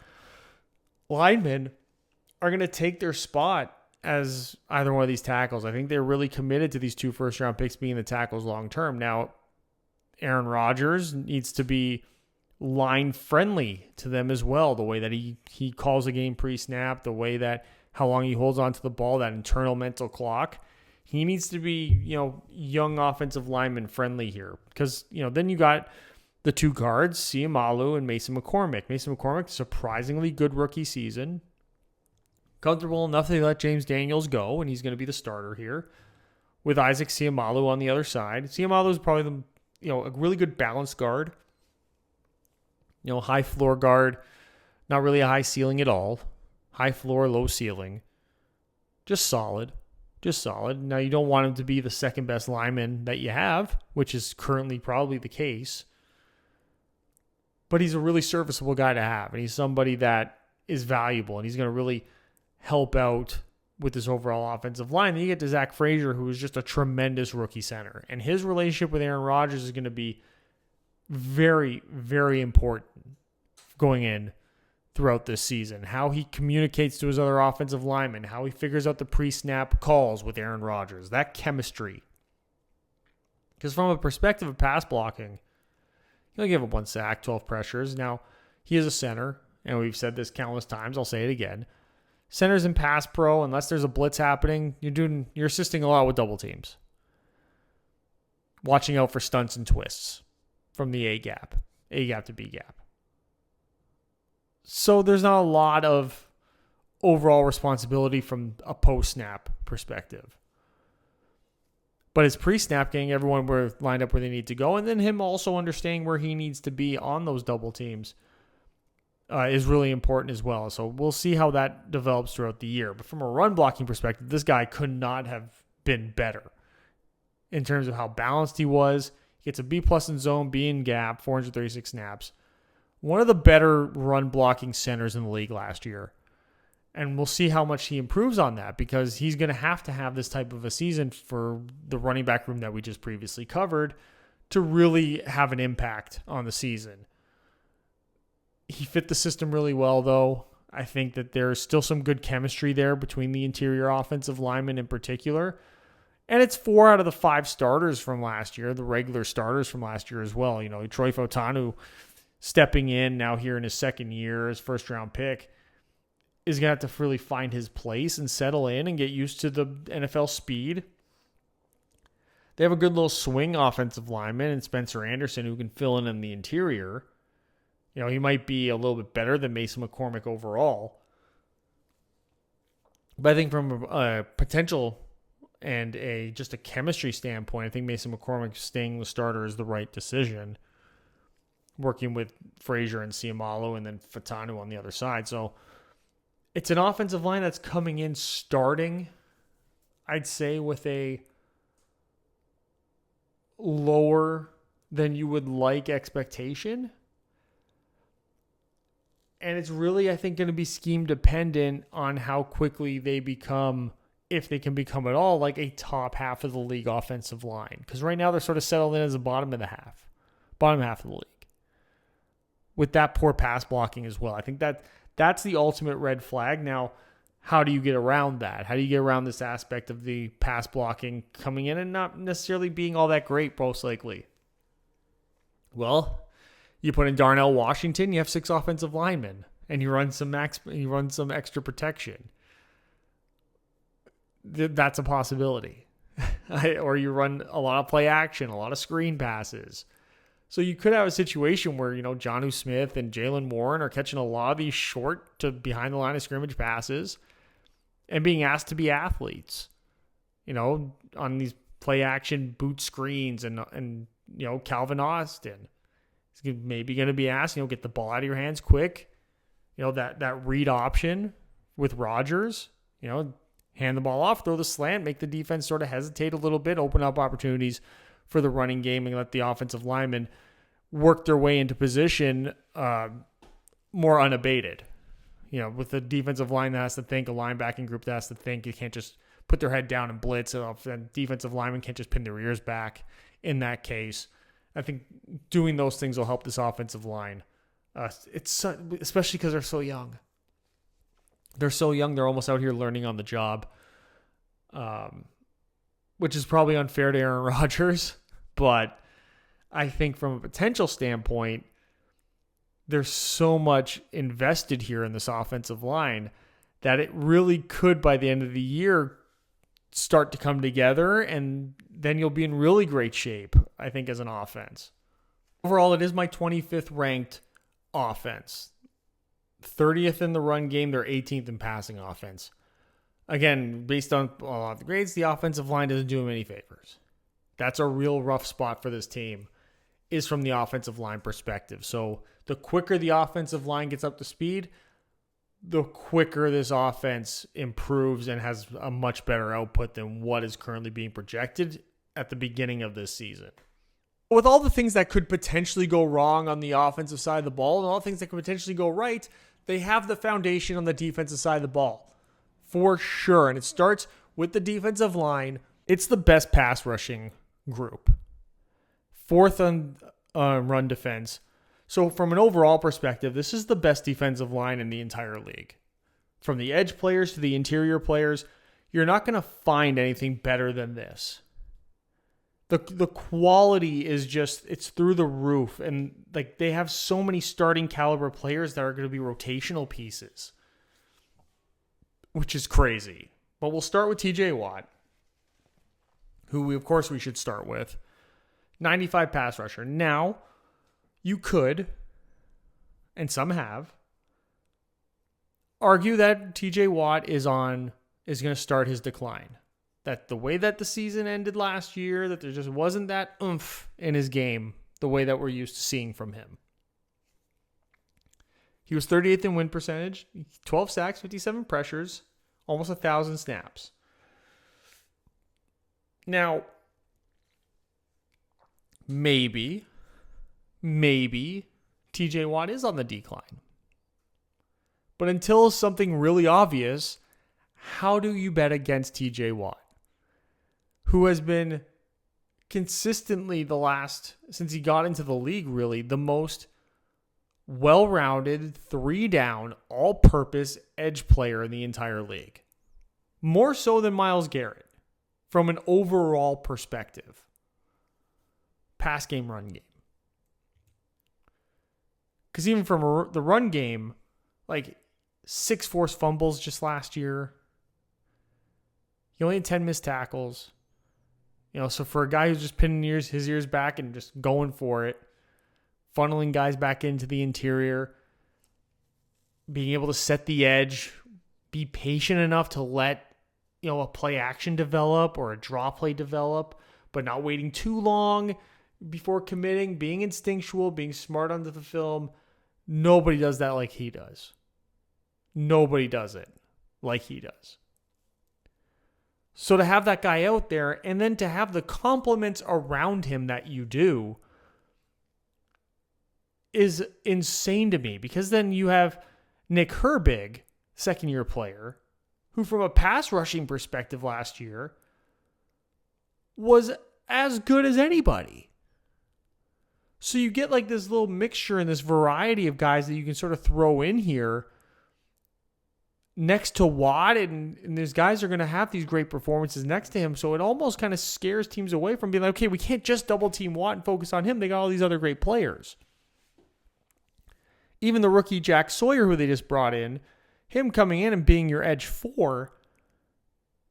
linemen are going to take their spot as either one of these tackles. I think they're really committed to these two first-round picks being the tackles long-term. Now, Aaron Rodgers needs to be line-friendly to them as well, the way that he calls a game pre-snap, the way that how long he holds onto the ball, that internal mental clock. He needs to be, young offensive lineman friendly here, because, then you got the two guards, Siamalu and Mason McCormick. Mason McCormick, surprisingly good rookie season. Comfortable enough that they let James Daniels go, and he's going to be the starter here with Isaac Siamalu on the other side. Siamalu is probably a really good balanced guard. High floor guard, not really a high ceiling at all. High floor, low ceiling. Just solid. Now, you don't want him to be the second best lineman that you have, which is currently probably the case. But he's a really serviceable guy to have, and he's somebody that is valuable, and he's going to really help out with this overall offensive line. Then you get to Zach Frazier, who is just a tremendous rookie center. And his relationship with Aaron Rodgers is going to be very, very important going in throughout this season. How he communicates to his other offensive linemen, how he figures out the pre-snap calls with Aaron Rodgers, that chemistry. Because from a perspective of pass blocking, he'll give up 1 sack, 12 pressures. Now, he is a center, and we've said this countless times. I'll say it again. Centers in pass pro, unless there's a blitz happening, you're assisting a lot with double teams. Watching out for stunts and twists from the A gap to B gap. So there's not a lot of overall responsibility from a post-snap perspective. But his pre-snap getting everyone lined up where they need to go, and then him also understanding where he needs to be on those double teams is really important as well. So we'll see how that develops throughout the year. But from a run blocking perspective, this guy could not have been better in terms of how balanced he was. He gets a B+ in zone, B in gap, 436 snaps. One of the better run blocking centers in the league last year. And we'll see how much he improves on that, because he's going to have this type of a season for the running back room that we just previously covered to really have an impact on the season. He fit the system really well, though. I think that there's still some good chemistry there between the interior offensive linemen in particular. And it's 4 out of the 5 starters from last year, the regular starters from last year as well. Troy Fautanu stepping in now here in his second year, his first round pick, is going to have to really find his place and settle in and get used to the NFL speed. They have a good little swing offensive lineman in Spencer Anderson who can fill in the interior. He might be a little bit better than Mason McCormick overall. But I think from a potential and just a chemistry standpoint, I think Mason McCormick staying the starter is the right decision. Working with Frazier and Ciamalo and then Fatanu on the other side. So it's an offensive line that's coming in starting, I'd say, with a lower than you would like expectation. And it's really, I think, going to be scheme dependent on how quickly they become, if they can become at all, like a top half of the league offensive line. Because right now they're sort of settled in as the bottom half of the league. With that poor pass blocking as well. I think that's the ultimate red flag. Now, how do you get around that? How do you get around this aspect of the pass blocking coming in and not necessarily being all that great, most likely? Well, you put in Darnell Washington, you have 6 offensive linemen, and you run some extra protection. That's a possibility. Or you run a lot of play action, a lot of screen passes. So you could have a situation where, Jonnu Smith and Jalen Warren are catching a lot of these short to behind the line of scrimmage passes and being asked to be athletes, on these play action boot screens and Calvin Austin. He's maybe going to be asked, get the ball out of your hands quick. That read option with Rodgers, hand the ball off, throw the slant, make the defense sort of hesitate a little bit, open up opportunities for the running game and let the offensive linemen work their way into position more unabated. With the defensive line that has to think, a linebacking group that has to think, you can't just put their head down and blitz. And defensive linemen can't just pin their ears back in that case. I think doing those things will help this offensive line. Especially because they're so young. They're so young, they're almost out here learning on the job. Which is probably unfair to Aaron Rodgers. But I think from a potential standpoint, there's so much invested here in this offensive line that it really could, by the end of the year, start to come together, and then you'll be in really great shape, I think, as an offense. Overall, it is my 25th ranked offense. 30th in the run game, they're 18th in passing offense. Again, based on a lot of the grades, the offensive line doesn't do them any favors. That's a real rough spot for this team, is from the offensive line perspective. So the quicker the offensive line gets up to speed, the quicker this offense improves and has a much better output than what is currently being projected at the beginning of this season. With all the things that could potentially go wrong on the offensive side of the ball and all the things that could potentially go right, they have the foundation on the defensive side of the ball. For sure. And it starts with the defensive line. It's the best pass rushing group. 4th on run defense. So from an overall perspective, this is the best defensive line in the entire league. From the edge players to the interior players, you're not going to find anything better than this. The quality is just, it's through the roof. And like they have so many starting caliber players that are going to be rotational pieces, which is crazy. But we'll start with TJ Watt, who of course we should start with. 95 pass rusher. Now, you could, and some have, argue that TJ Watt is going to start his decline. That the way that the season ended last year, that there just wasn't that oomph in his game the way that we're used to seeing from him. He was 38th in win percentage, 12 sacks, 57 pressures, almost 1,000 snaps. Now, maybe TJ Watt is on the decline. But until something really obvious, how do you bet against TJ Watt, who has been consistently since he got into the league, really, the most well-rounded, 3-down, all-purpose edge player in the entire league? More so than Myles Garrett from an overall perspective. Pass game, run game. Because even from the run game, like 6 forced fumbles just last year. He only had 10 missed tackles. So for a guy who's just pinning his ears back and just going for it, funneling guys back into the interior, being able to set the edge, be patient enough to let a play action develop or a draw play develop, but not waiting too long before committing, being instinctual, being smart under the film. Nobody does that like he does. Nobody does it like he does. So to have that guy out there and then to have the compliments around him that you do is insane to me, because then you have Nick Herbig, second-year player, who from a pass rushing perspective last year was as good as anybody. So you get like this little mixture and this variety of guys that you can sort of throw in here next to Watt, and these guys are going to have these great performances next to him. So it almost kind of scares teams away from being like, okay, we can't just double team Watt and focus on him. They got all these other great players. Even the rookie Jack Sawyer, who they just brought in, him coming in and being your edge 4,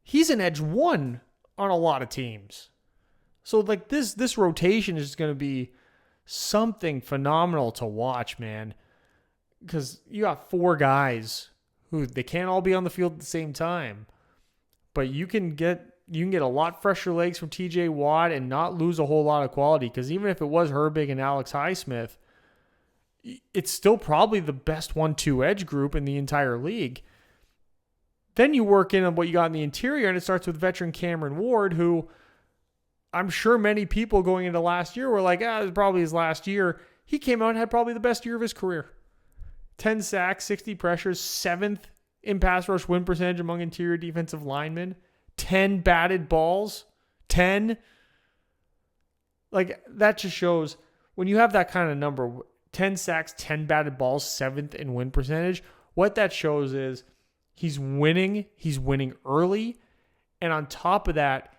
he's an edge 1 on a lot of teams. So like this rotation is going to be something phenomenal to watch, man. Because you got 4 guys who they can't all be on the field at the same time. But you can get a lot fresher legs from TJ Watt and not lose a whole lot of quality. Because even if it was Herbig and Alex Highsmith, it's still probably the best 1-2 edge group in the entire league. Then you work in on what you got in the interior, and it starts with veteran Cameron Ward, who I'm sure many people going into last year were like, it was probably his last year. He came out and had probably the best year of his career. 10 sacks, 60 pressures, 7th in pass rush win percentage among interior defensive linemen, 10 batted balls, 10. Like, that just shows when you have that kind of number, 10 sacks, 10 batted balls, 7th in win percentage, what that shows is he's winning early, and on top of that,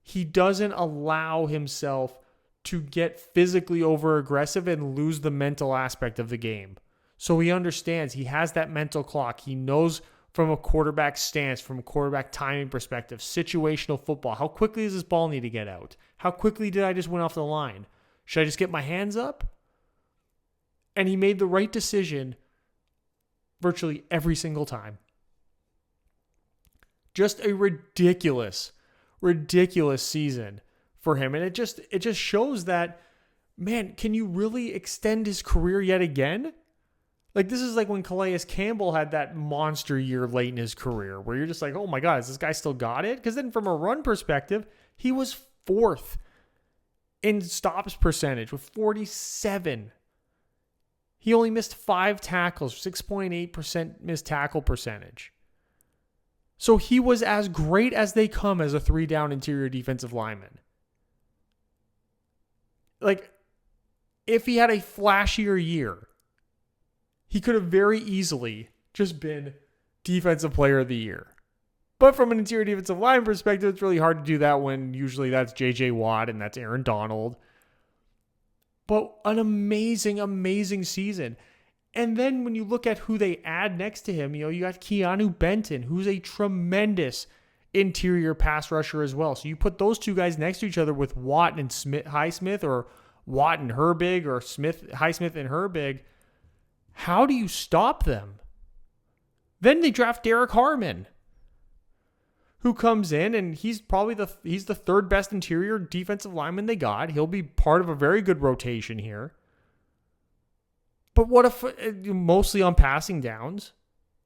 he doesn't allow himself to get physically over-aggressive and lose the mental aspect of the game. So he understands. He has that mental clock. He knows from a quarterback stance, from a quarterback timing perspective, situational football. How quickly does this ball need to get out? How quickly did I just win off the line? Should I just get my hands up? And he made the right decision virtually every single time. Just a ridiculous season for him. And it just shows that, man, can you really extend his career yet again? Like, this is like when Calais Campbell had that monster year late in his career where you're just like, oh my God, has this guy still got it? Because then from a run perspective, he was 4th in stops percentage with 47. He only missed 5 tackles, 6.8% missed tackle percentage. So he was as great as they come as a 3-down interior defensive lineman. Like, if he had a flashier year, he could have very easily just been defensive player of the year. But from an interior defensive line perspective, it's really hard to do that when usually that's J.J. Watt and that's Aaron Donald. But an amazing, amazing season. And then when you look at who they add next to him, you got Keanu Benton, who's a tremendous interior pass rusher as well. So you put those 2 guys next to each other with Watt and Highsmith, or Watt and Herbig, or Highsmith and Herbig. How do you stop them? Then they draft Derek Harmon, who comes in, and he's probably the 3rd best interior defensive lineman they got. He'll be part of a very good rotation here. But what if mostly on passing downs?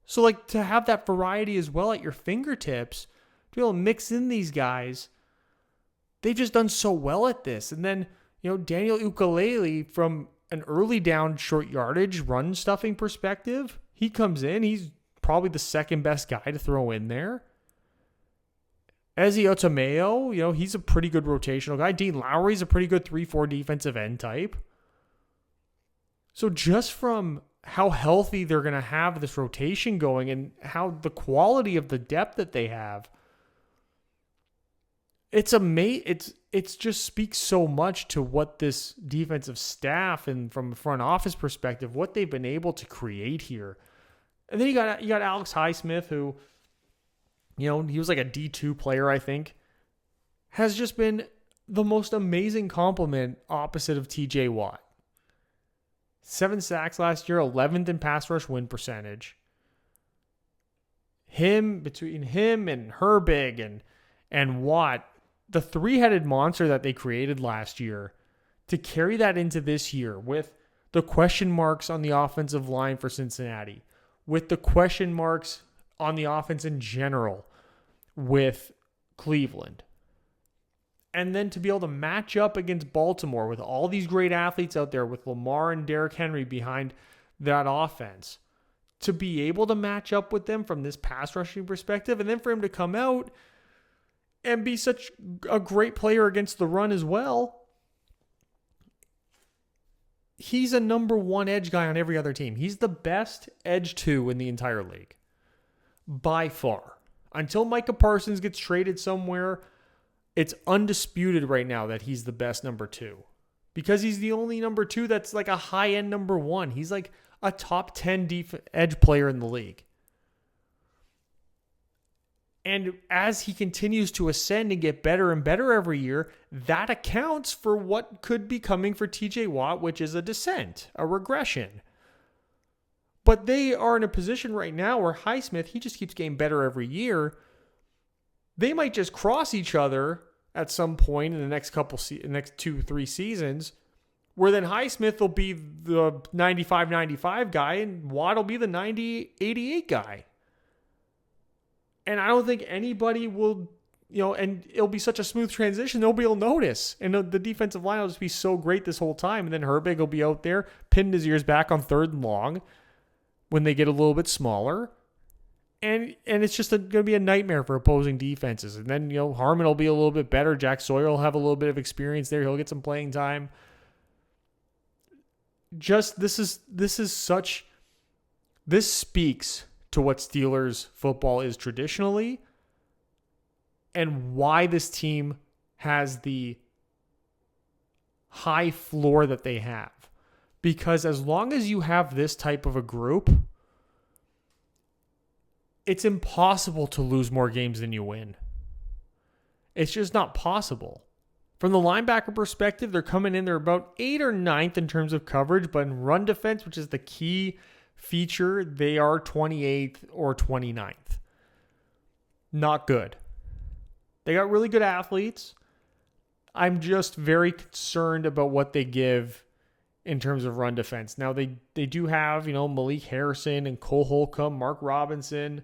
So like to have that variety as well at your fingertips, to be able to mix in these guys, they've just done so well at this. And then, Daniel Ukulele, from an early down short yardage run stuffing perspective, he comes in, he's probably the 2nd best guy to throw in there. Ezzy Otomeo, he's a pretty good rotational guy. Dean Lowry's a pretty good 3-4 defensive end type. So just from how healthy they're going to have this rotation going and how the quality of the depth that they have, It's just speaks so much to what this defensive staff and from a front office perspective, what they've been able to create here. And then you got Alex Highsmith, who, he was like a D2 player, I think, has just been the most amazing compliment opposite of TJ Watt. 7 sacks last year, 11th in pass rush win percentage. Between him and Herbig and Watt, the three-headed monster that they created last year, to carry that into this year with the question marks on the offensive line for Cincinnati, with the question marks on the offense in general with Cleveland, and then to be able to match up against Baltimore with all these great athletes out there with Lamar and Derrick Henry behind that offense, to be able to match up with them from this pass rushing perspective, and then for him to come out and be such a great player against the run as well. He's a number 1 edge guy on every other team. He's the best edge 2 in the entire league. By far. Until Micah Parsons gets traded somewhere, it's undisputed right now that he's the best number 2. Because he's the only number 2 that's like a high-end number 1. He's like a top 10 edge player in the league. And as he continues to ascend and get better and better every year, that accounts for what could be coming for TJ Watt, which is a descent, a regression. But they are in a position right now where Highsmith, he just keeps getting better every year. They might just cross each other at some point in the next next 2-3 seasons, where then Highsmith will be the 95-95 guy and Watt will be the 90-88 guy. And I don't think anybody will, and it'll be such a smooth transition, nobody will notice. And the defensive line will just be so great this whole time. And then Herbig will be out there, pinned his ears back on 3rd and long when they get a little bit smaller. And it's just going to be a nightmare for opposing defenses. And then, Harmon will be a little bit better. Jack Sawyer will have a little bit of experience there. He'll get some playing time. Just, this speaks to what Steelers football is traditionally and why this team has the high floor that they have. Because as long as you have this type of a group, it's impossible to lose more games than you win. It's just not possible. From the linebacker perspective, they're coming in, they're about 8th or 9th in terms of coverage, but in run defense, which is the key feature, they are 28th or 29th. Not good. They got really good athletes. I'm just very concerned about what they give in terms of run defense. Now, they do have, Malik Harrison and Cole Holcomb, Mark Robinson,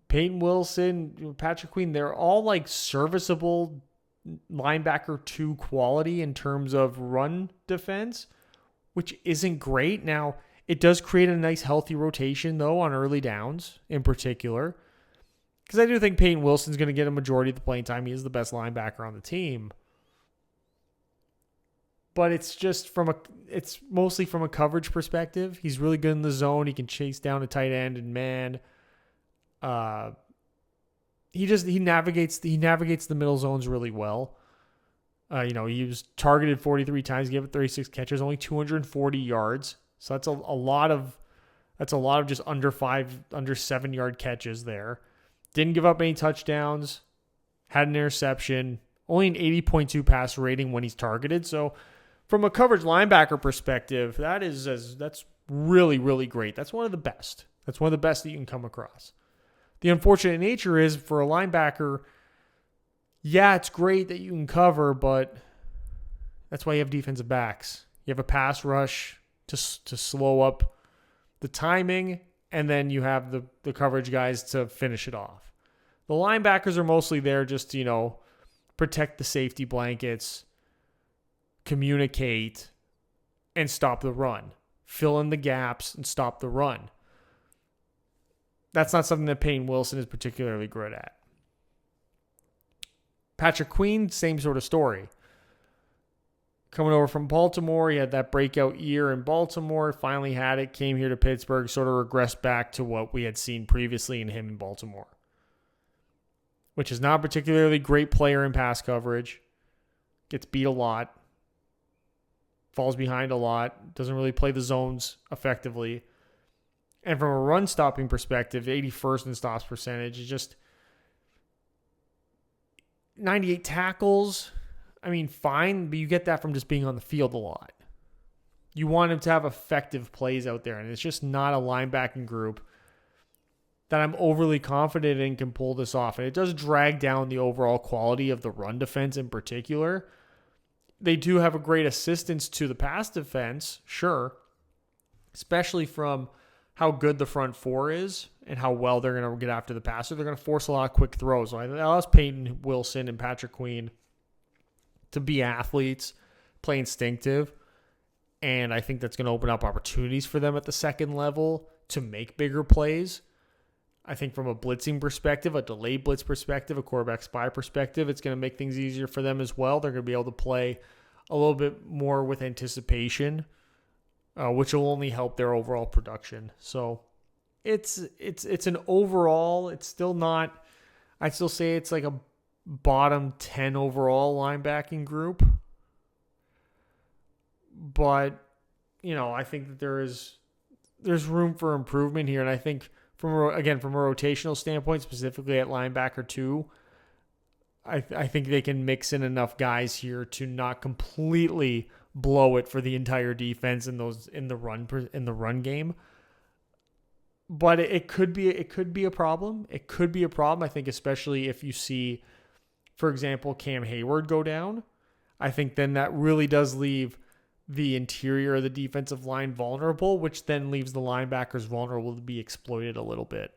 Peyton Wilson, Patrick Queen. They're all like serviceable linebacker 2 quality in terms of run defense, which isn't great. Now, it does create a nice healthy rotation, though, on early downs in particular. Because I do think Peyton Wilson's going to get a majority of the playing time. He is the best linebacker on the team. But it's just it's mostly from a coverage perspective. He's really good in the zone. He can chase down a tight end and man. He navigates the middle zones really well. He was targeted 43 times, gave it 36 catches, only 240 yards. So that's a lot of just under 7 yard catches there. Didn't give up any touchdowns, had an interception, only an 80.2 passer rating when he's targeted. So from a coverage linebacker perspective, that's really, really great. That's one of the best. That's one of the best that you can come across. The unfortunate nature is for a linebacker, yeah, it's great that you can cover, but that's why you have defensive backs. You have a pass rush to slow up the timing, and then you have the coverage guys to finish it off. The linebackers are mostly there just to, protect the safety blankets, communicate, and stop the run. Fill in the gaps and stop the run. That's not something that Peyton Wilson is particularly good at. Patrick Queen, same sort of story. Coming over from Baltimore, he had that breakout year in Baltimore, finally had it, came here to Pittsburgh, sort of regressed back to what we had seen previously in him in Baltimore. which is not a particularly great player in pass coverage. Gets beat a lot. Falls behind a lot. Doesn't really play the zones effectively. And from a run stopping perspective, 81st in stops percentage is just 98 tackles. I mean, fine, but you get that from just being on the field a lot. You want him to have effective plays out there, and it's just not a linebacking group that I'm overly confident in can pull this off. And it does drag down the overall quality of the run defense in particular. They do have a great assistance to the pass defense, sure, especially from how good the front four is and how well they're going to get after the passer. They're going to force a lot of quick throws. So that allows Peyton Wilson and Patrick Queen to be athletes, play instinctive. And I think that's going to open up opportunities for them at the second level to make bigger plays. I think from a blitzing perspective, a delayed blitz perspective, a quarterback spy perspective, it's going to make things easier for them as well. They're going to be able to play a little bit more with anticipation, which will only help their overall production. So it's an overall, it's still not, I'd still say it's like a bottom 10 overall linebacking group. But, I think that there's room for improvement here. And I think from a rotational standpoint, specifically at linebacker 2, I think they can mix in enough guys here to not completely blow it for the entire defense in the run game. But it could be a problem. It could be a problem. I think especially if you see, for example, Cam Hayward go down. I think then that really does leave the interior of the defensive line vulnerable, which then leaves the linebackers vulnerable to be exploited a little bit.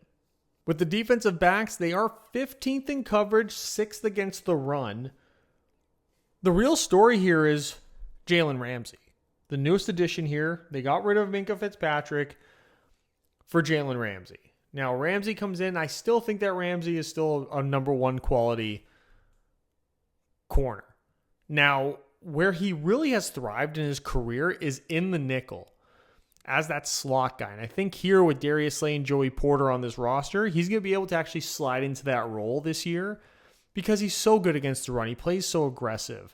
With the defensive backs, they are 15th in coverage, 6th against the run. The real story here is Jalen Ramsey. The newest addition here, they got rid of Minkah Fitzpatrick for Jalen Ramsey. Now, Ramsey comes in. I still think that Ramsey is still a number one quality corner. Now, where he really has thrived in his career is in the nickel as that slot guy. And I think here with Darius Slay and Joey Porter on this roster, he's going to be able to actually slide into that role this year because he's so good against the run. He plays so aggressive.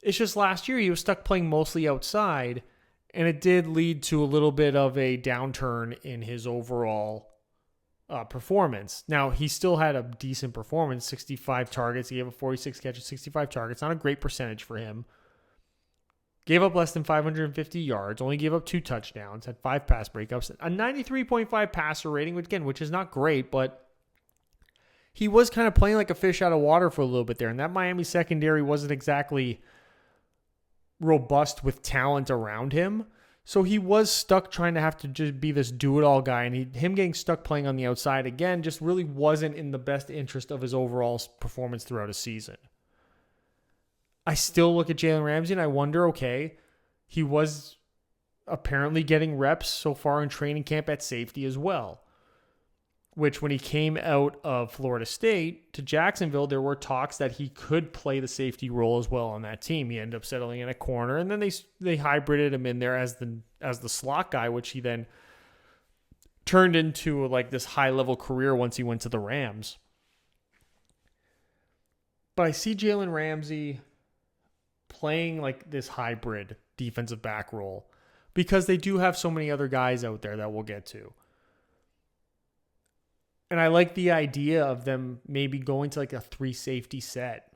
It's just last year he was stuck playing mostly outside, and it did lead to a little bit of a downturn in his overall performance. Now, he still had a decent performance, 65 targets. He gave up 46 catches, 65 targets. Not a great percentage for him. Gave up less than 550 yards, only gave up 2 touchdowns, had 5 pass breakups, a 93.5 passer rating, which is not great, but he was kind of playing like a fish out of water for a little bit there. And that Miami secondary wasn't exactly robust with talent around him. So he was stuck trying to have to just be this do-it-all guy, and him getting stuck playing on the outside again just really wasn't in the best interest of his overall performance throughout a season. I still look at Jalen Ramsey and I wonder, okay, he was apparently getting reps so far in training camp at safety as well, which when he came out of Florida State to Jacksonville, there were talks that he could play the safety role as well on that team. He ended up settling in a corner, and then they hybrided him in there as the slot guy, which he then turned into like this high-level career once he went to the Rams. But I see Jalen Ramsey playing like this hybrid defensive back role because they do have so many other guys out there that we'll get to. And I like the idea of them maybe going to like a 3 safety set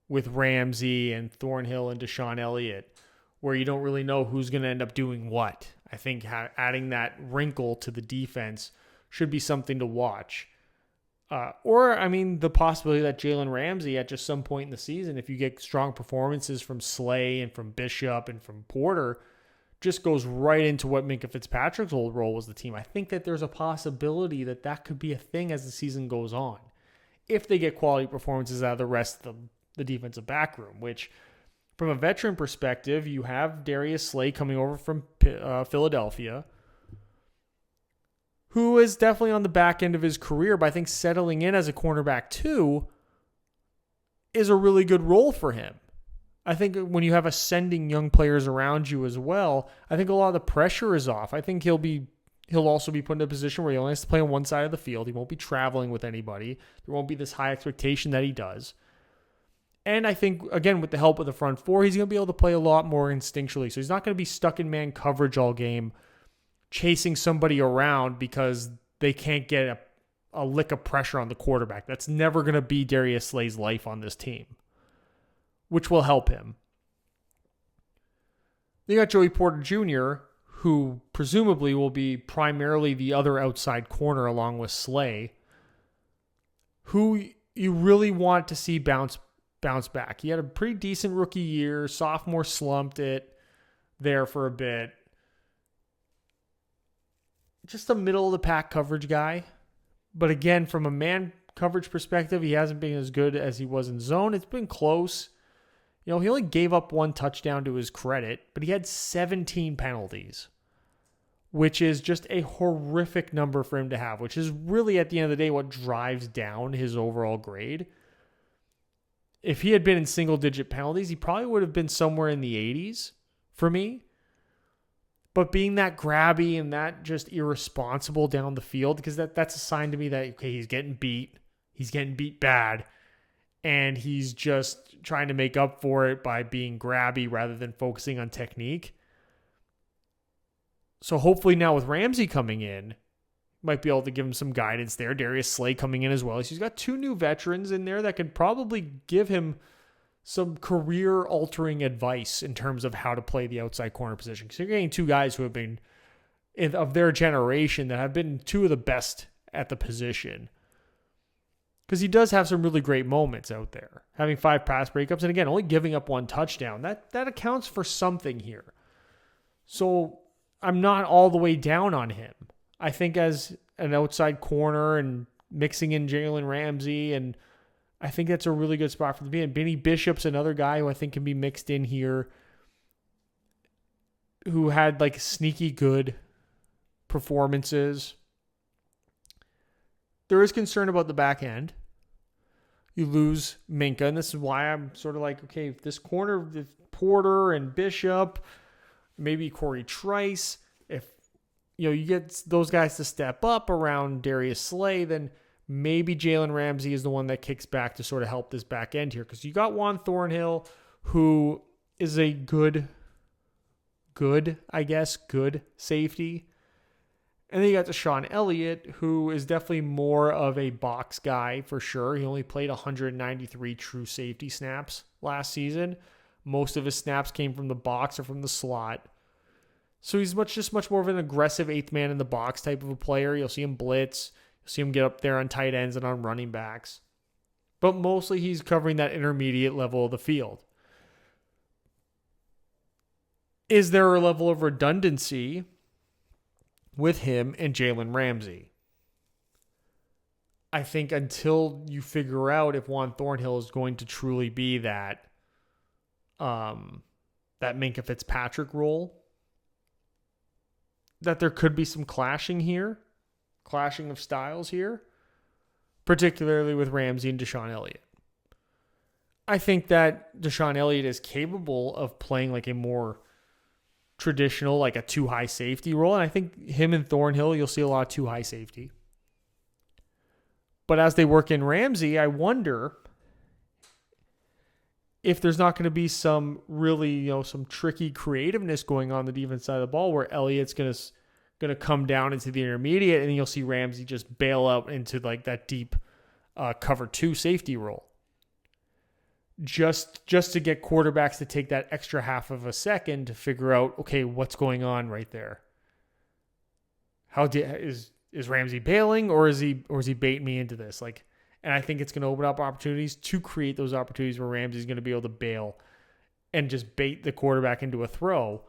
with Ramsey and Thornhill and Deshaun Elliott, where you don't really know who's going to end up doing what. I think adding that wrinkle to the defense should be something to watch. The possibility that Jalen Ramsey at just some point in the season, if you get strong performances from Slay and from Bishop and from Porter, just goes right into what Minkah Fitzpatrick's old role was the team. I think that there's a possibility that could be a thing as the season goes on, if they get quality performances out of the rest of the defensive back room, which from a veteran perspective, you have Darius Slay coming over from Philadelphia, who is definitely on the back end of his career, but I think settling in as a cornerback too is a really good role for him. I think when you have ascending young players around you as well, I think a lot of the pressure is off. I think he'll be he'll also be put in a position where he only has to play on one side of the field. He won't be traveling with anybody. There won't be this high expectation that he does. And I think, again, with the help of the front four, he's going to be able to play a lot more instinctually. So he's not going to be stuck in man coverage all game, chasing somebody around because they can't get a lick of pressure on the quarterback. That's never going to be Darius Slay's life on this team, which will help him. Then you got Joey Porter Jr., who presumably will be primarily the other outside corner along with Slay, who you really want to see bounce back. He had a pretty decent rookie year. Sophomore slumped it there for a bit. Just a middle of the pack coverage guy. But again, from a man coverage perspective, he hasn't been as good as he was in zone. It's been close. He only gave up one touchdown to his credit, but he had 17 penalties, which is just a horrific number for him to have, which is really, at the end of the day, what drives down his overall grade. If he had been in single-digit penalties, he probably would have been somewhere in the 80s for me. But being that grabby and that just irresponsible down the field, because that's a sign to me that, okay, he's getting beat bad, and he's just trying to make up for it by being grabby rather than focusing on technique. So hopefully now with Ramsey coming in, might be able to give him some guidance there. Darius Slay coming in as well. So he's got two new veterans in there that could probably give him some career-altering advice in terms of how to play the outside corner position. Because you're getting two guys who have been, of their generation, that have been two of the best at the position. Because he does have some really great moments out there. Having 5 pass breakups, and again, only giving up 1 touchdown. That accounts for something here. So I'm not all the way down on him. I think as an outside corner and mixing in Jalen Ramsey, and I think that's a really good spot for the being. Benny Bishop's another guy who I think can be mixed in here, who had like sneaky good performances. There is concern about the back end. You lose Minka, and this is why I'm sort of like, okay, if this corner, if Porter and Bishop, maybe Corey Trice, if you get those guys to step up around Darius Slay, then maybe Jalen Ramsey is the one that kicks back to sort of help this back end here. Because you got Juan Thornhill, who is a good safety. And then you got Deshaun Elliott, who is definitely more of a box guy for sure. He only played 193 true safety snaps last season. Most of his snaps came from the box or from the slot. So he's much more of an aggressive 8th man in the box type of a player. You'll see him blitz. You'll see him get up there on tight ends and on running backs. But mostly he's covering that intermediate level of the field. Is there a level of redundancy with him and Jalen Ramsey? I think until you figure out if Juan Thornhill is going to truly be that Minkah Fitzpatrick role, that there could be some clashing of styles here, particularly with Ramsey and Deshaun Elliott. I think that Deshaun Elliott is capable of playing like a more traditional, like a 2-high safety role, and I think him and Thornhill, you'll see a lot of 2-high safety. But as they work in Ramsey, I wonder if there's not going to be some really, some tricky creativeness going on the defense side of the ball where Elliott's going to come down into the intermediate, and then you'll see Ramsey just bail out into like that deep cover 2 safety role. Just to get quarterbacks to take that extra half of a second to figure out, okay, what's going on right there? Is Ramsey bailing, or is he baiting me into this? And I think it's going to open up opportunities to create those opportunities where Ramsey's going to be able to bail and just bait the quarterback into a throw.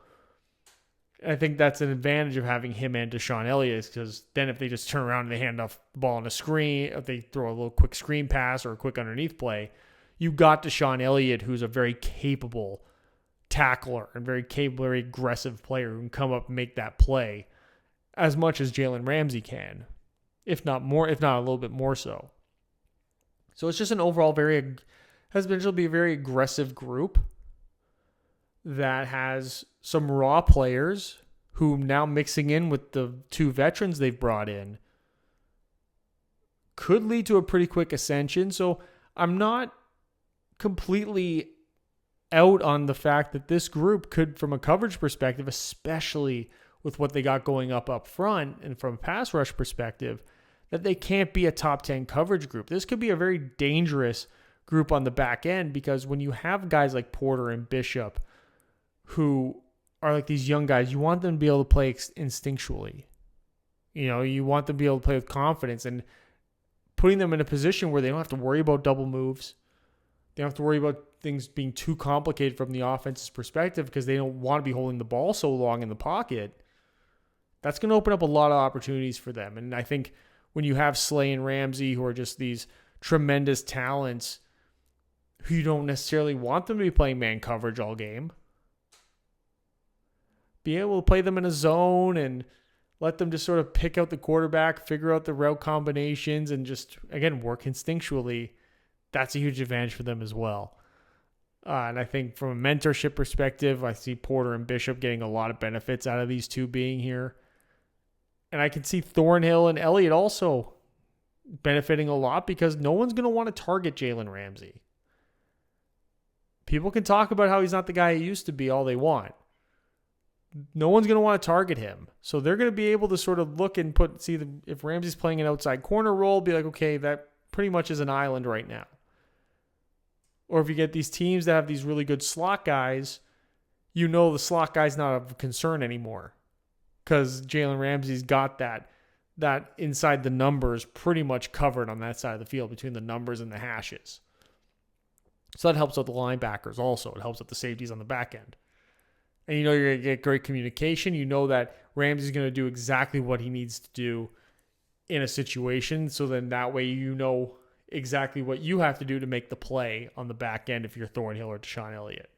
And I think that's an advantage of having him and Deshaun Elliott, because then if they just turn around and they hand off the ball on a screen, if they throw a little quick screen pass or a quick underneath play, you got Deshaun Elliott, who's a very capable tackler and very capable, very aggressive player who can come up and make that play as much as Jalen Ramsey can, if not more, if not a little bit more so. So it's just an overall has been to be a very aggressive group that has some raw players who now mixing in with the 2 veterans they've brought in could lead to a pretty quick ascension. So I'm not completely out on the fact that this group could, from a coverage perspective, especially with what they got going up front and from a pass rush perspective, that they can't be a top 10 coverage group. This could be a very dangerous group on the back end, because when you have guys like Porter and Bishop who are like these young guys, you want them to be able to play instinctually. You want them to be able to play with confidence, and putting them in a position where they don't have to worry about double moves. They don't have to worry about things being too complicated from the offense's perspective because they don't want to be holding the ball so long in the pocket. That's going to open up a lot of opportunities for them. And I think when you have Slay and Ramsey, who are just these tremendous talents, who you don't necessarily want them to be playing man coverage all game, be able to play them in a zone and let them just sort of pick out the quarterback, figure out the route combinations, and just, again, work instinctually. That's a huge advantage for them as well. And I think from a mentorship perspective, I see Porter and Bishop getting a lot of benefits out of these two being here. And I can see Thornhill and Elliott also benefiting a lot, because no one's going to want to target Jalen Ramsey. People can talk about how he's not the guy he used to be all they want. No one's going to want to target him. So they're going to be able to sort of look and if Ramsey's playing an outside corner role, be like, okay, that pretty much is an island right now. Or if you get these teams that have these really good slot guys, the slot guy's not of concern anymore, because Jalen Ramsey's got that inside the numbers pretty much covered on that side of the field between the numbers and the hashes. So that helps with the linebackers also. It helps with the safeties on the back end. And you're going to get great communication. You know that Ramsey's going to do exactly what he needs to do in a situation. So then that way you know exactly what you have to do to make the play on the back end if you're Thornhill or Deshaun Elliott.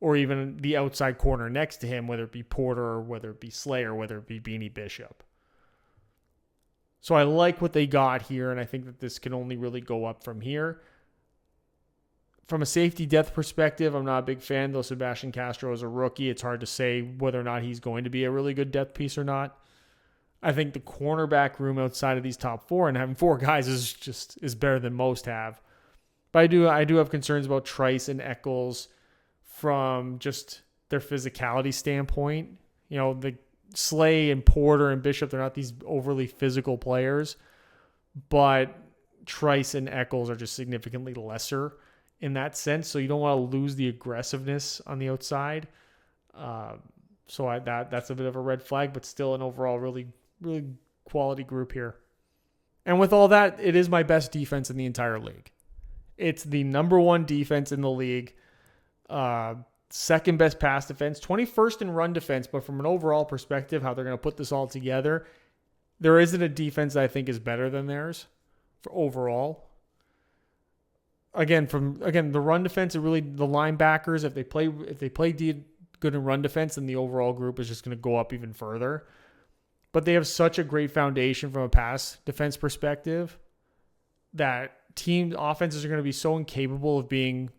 Or even the outside corner next to him, whether it be Porter or whether it be Slay or whether it be Beanie Bishop. So I like what they got here, and I think that this can only really go up from here. From a safety depth perspective, I'm not a big fan, though Sebastian Castro is a rookie. It's hard to say whether or not he's going to be a really good depth piece or not. I think the cornerback room outside of these top 4, and having 4 guys is better than most have. But I do have concerns about Trice and Eccles from just their physicality standpoint. The Slay and Porter and Bishop, they're not these overly physical players, but Trice and Eccles are just significantly lesser in that sense. So you don't want to lose the aggressiveness on the outside. So that's a bit of a red flag, but still an overall really, really quality group here. And with all that, it is my best defense in the entire league. It's the number 1 defense in the league. Second best pass defense, 21st in run defense, but from an overall perspective, how they're going to put this all together, there isn't a defense that I think is better than theirs for overall. Again, the run defense, the linebackers, if they play good in run defense, then the overall group is just going to go up even further. But they have such a great foundation from a pass defense perspective that team offenses are going to be so incapable of being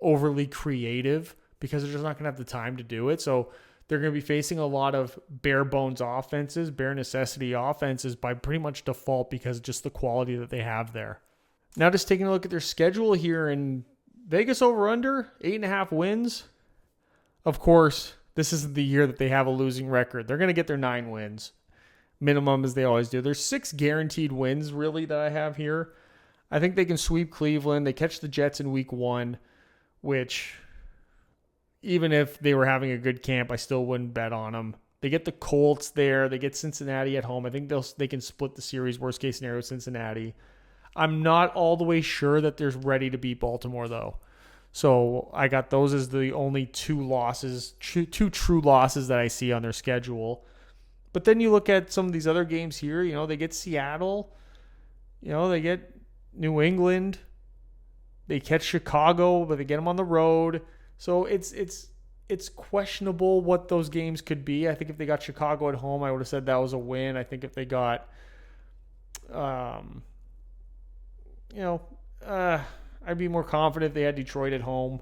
overly creative, because they're just not going to have the time to do it. So they're going to be facing a lot of bare bones offenses, bare necessity offenses by pretty much default, because of just the quality that they have there. Now just taking a look at their schedule here, in Vegas over under 8.5 wins. Of course, this isn't the year that they have a losing record. They're going to get their 9 wins minimum, as they always do. There's 6 guaranteed wins really that I have here. I think they can sweep Cleveland. They catch the Jets in week 1, which, even if they were having a good camp, I still wouldn't bet on them. They get the Colts there. They get Cincinnati at home. I think they can split the series, worst case scenario, Cincinnati. I'm not all the way sure that they're ready to beat Baltimore, though. So I got those as the only 2 true losses that I see on their schedule. But then you look at some of these other games here. They get Seattle. They get New England. They catch Chicago, but they get them on the road. So it's questionable what those games could be. I think if they got Chicago at home, I would have said that was a win. I think if they got, I'd be more confident if they had Detroit at home.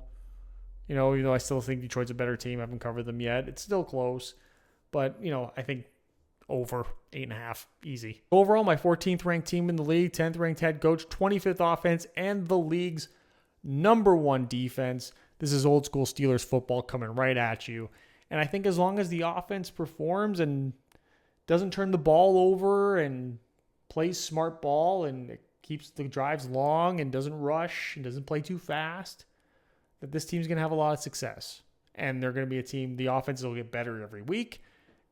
Even though I still think Detroit's a better team. I haven't covered them yet. It's still close. But, I think over 8.5, easy. Overall, my 14th ranked team in the league, 10th ranked head coach, 25th offense, and the league's #1 defense. This is old school Steelers football coming right at you. And I think as long as the offense performs and doesn't turn the ball over and plays smart ball and it keeps the drives long and doesn't rush and doesn't play too fast, that this team's going to have a lot of success. And they're going to be a team, the offense will get better every week.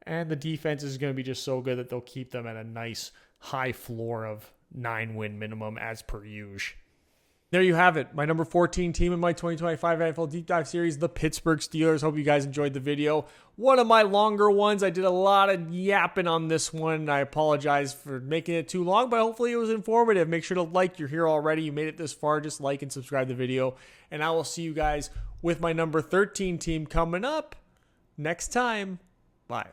And the defense is going to be just so good that they'll keep them at a nice high floor of 9-win minimum as per usual. There you have it. My number 14 team in my 2025 NFL Deep Dive Series, the Pittsburgh Steelers. Hope you guys enjoyed the video. One of my longer ones. I did a lot of yapping on this one. I apologize for making it too long, but hopefully it was informative. Make sure to like. You're here already. You made it this far. Just like and subscribe to the video. And I will see you guys with my number 13 team coming up next time. Bye.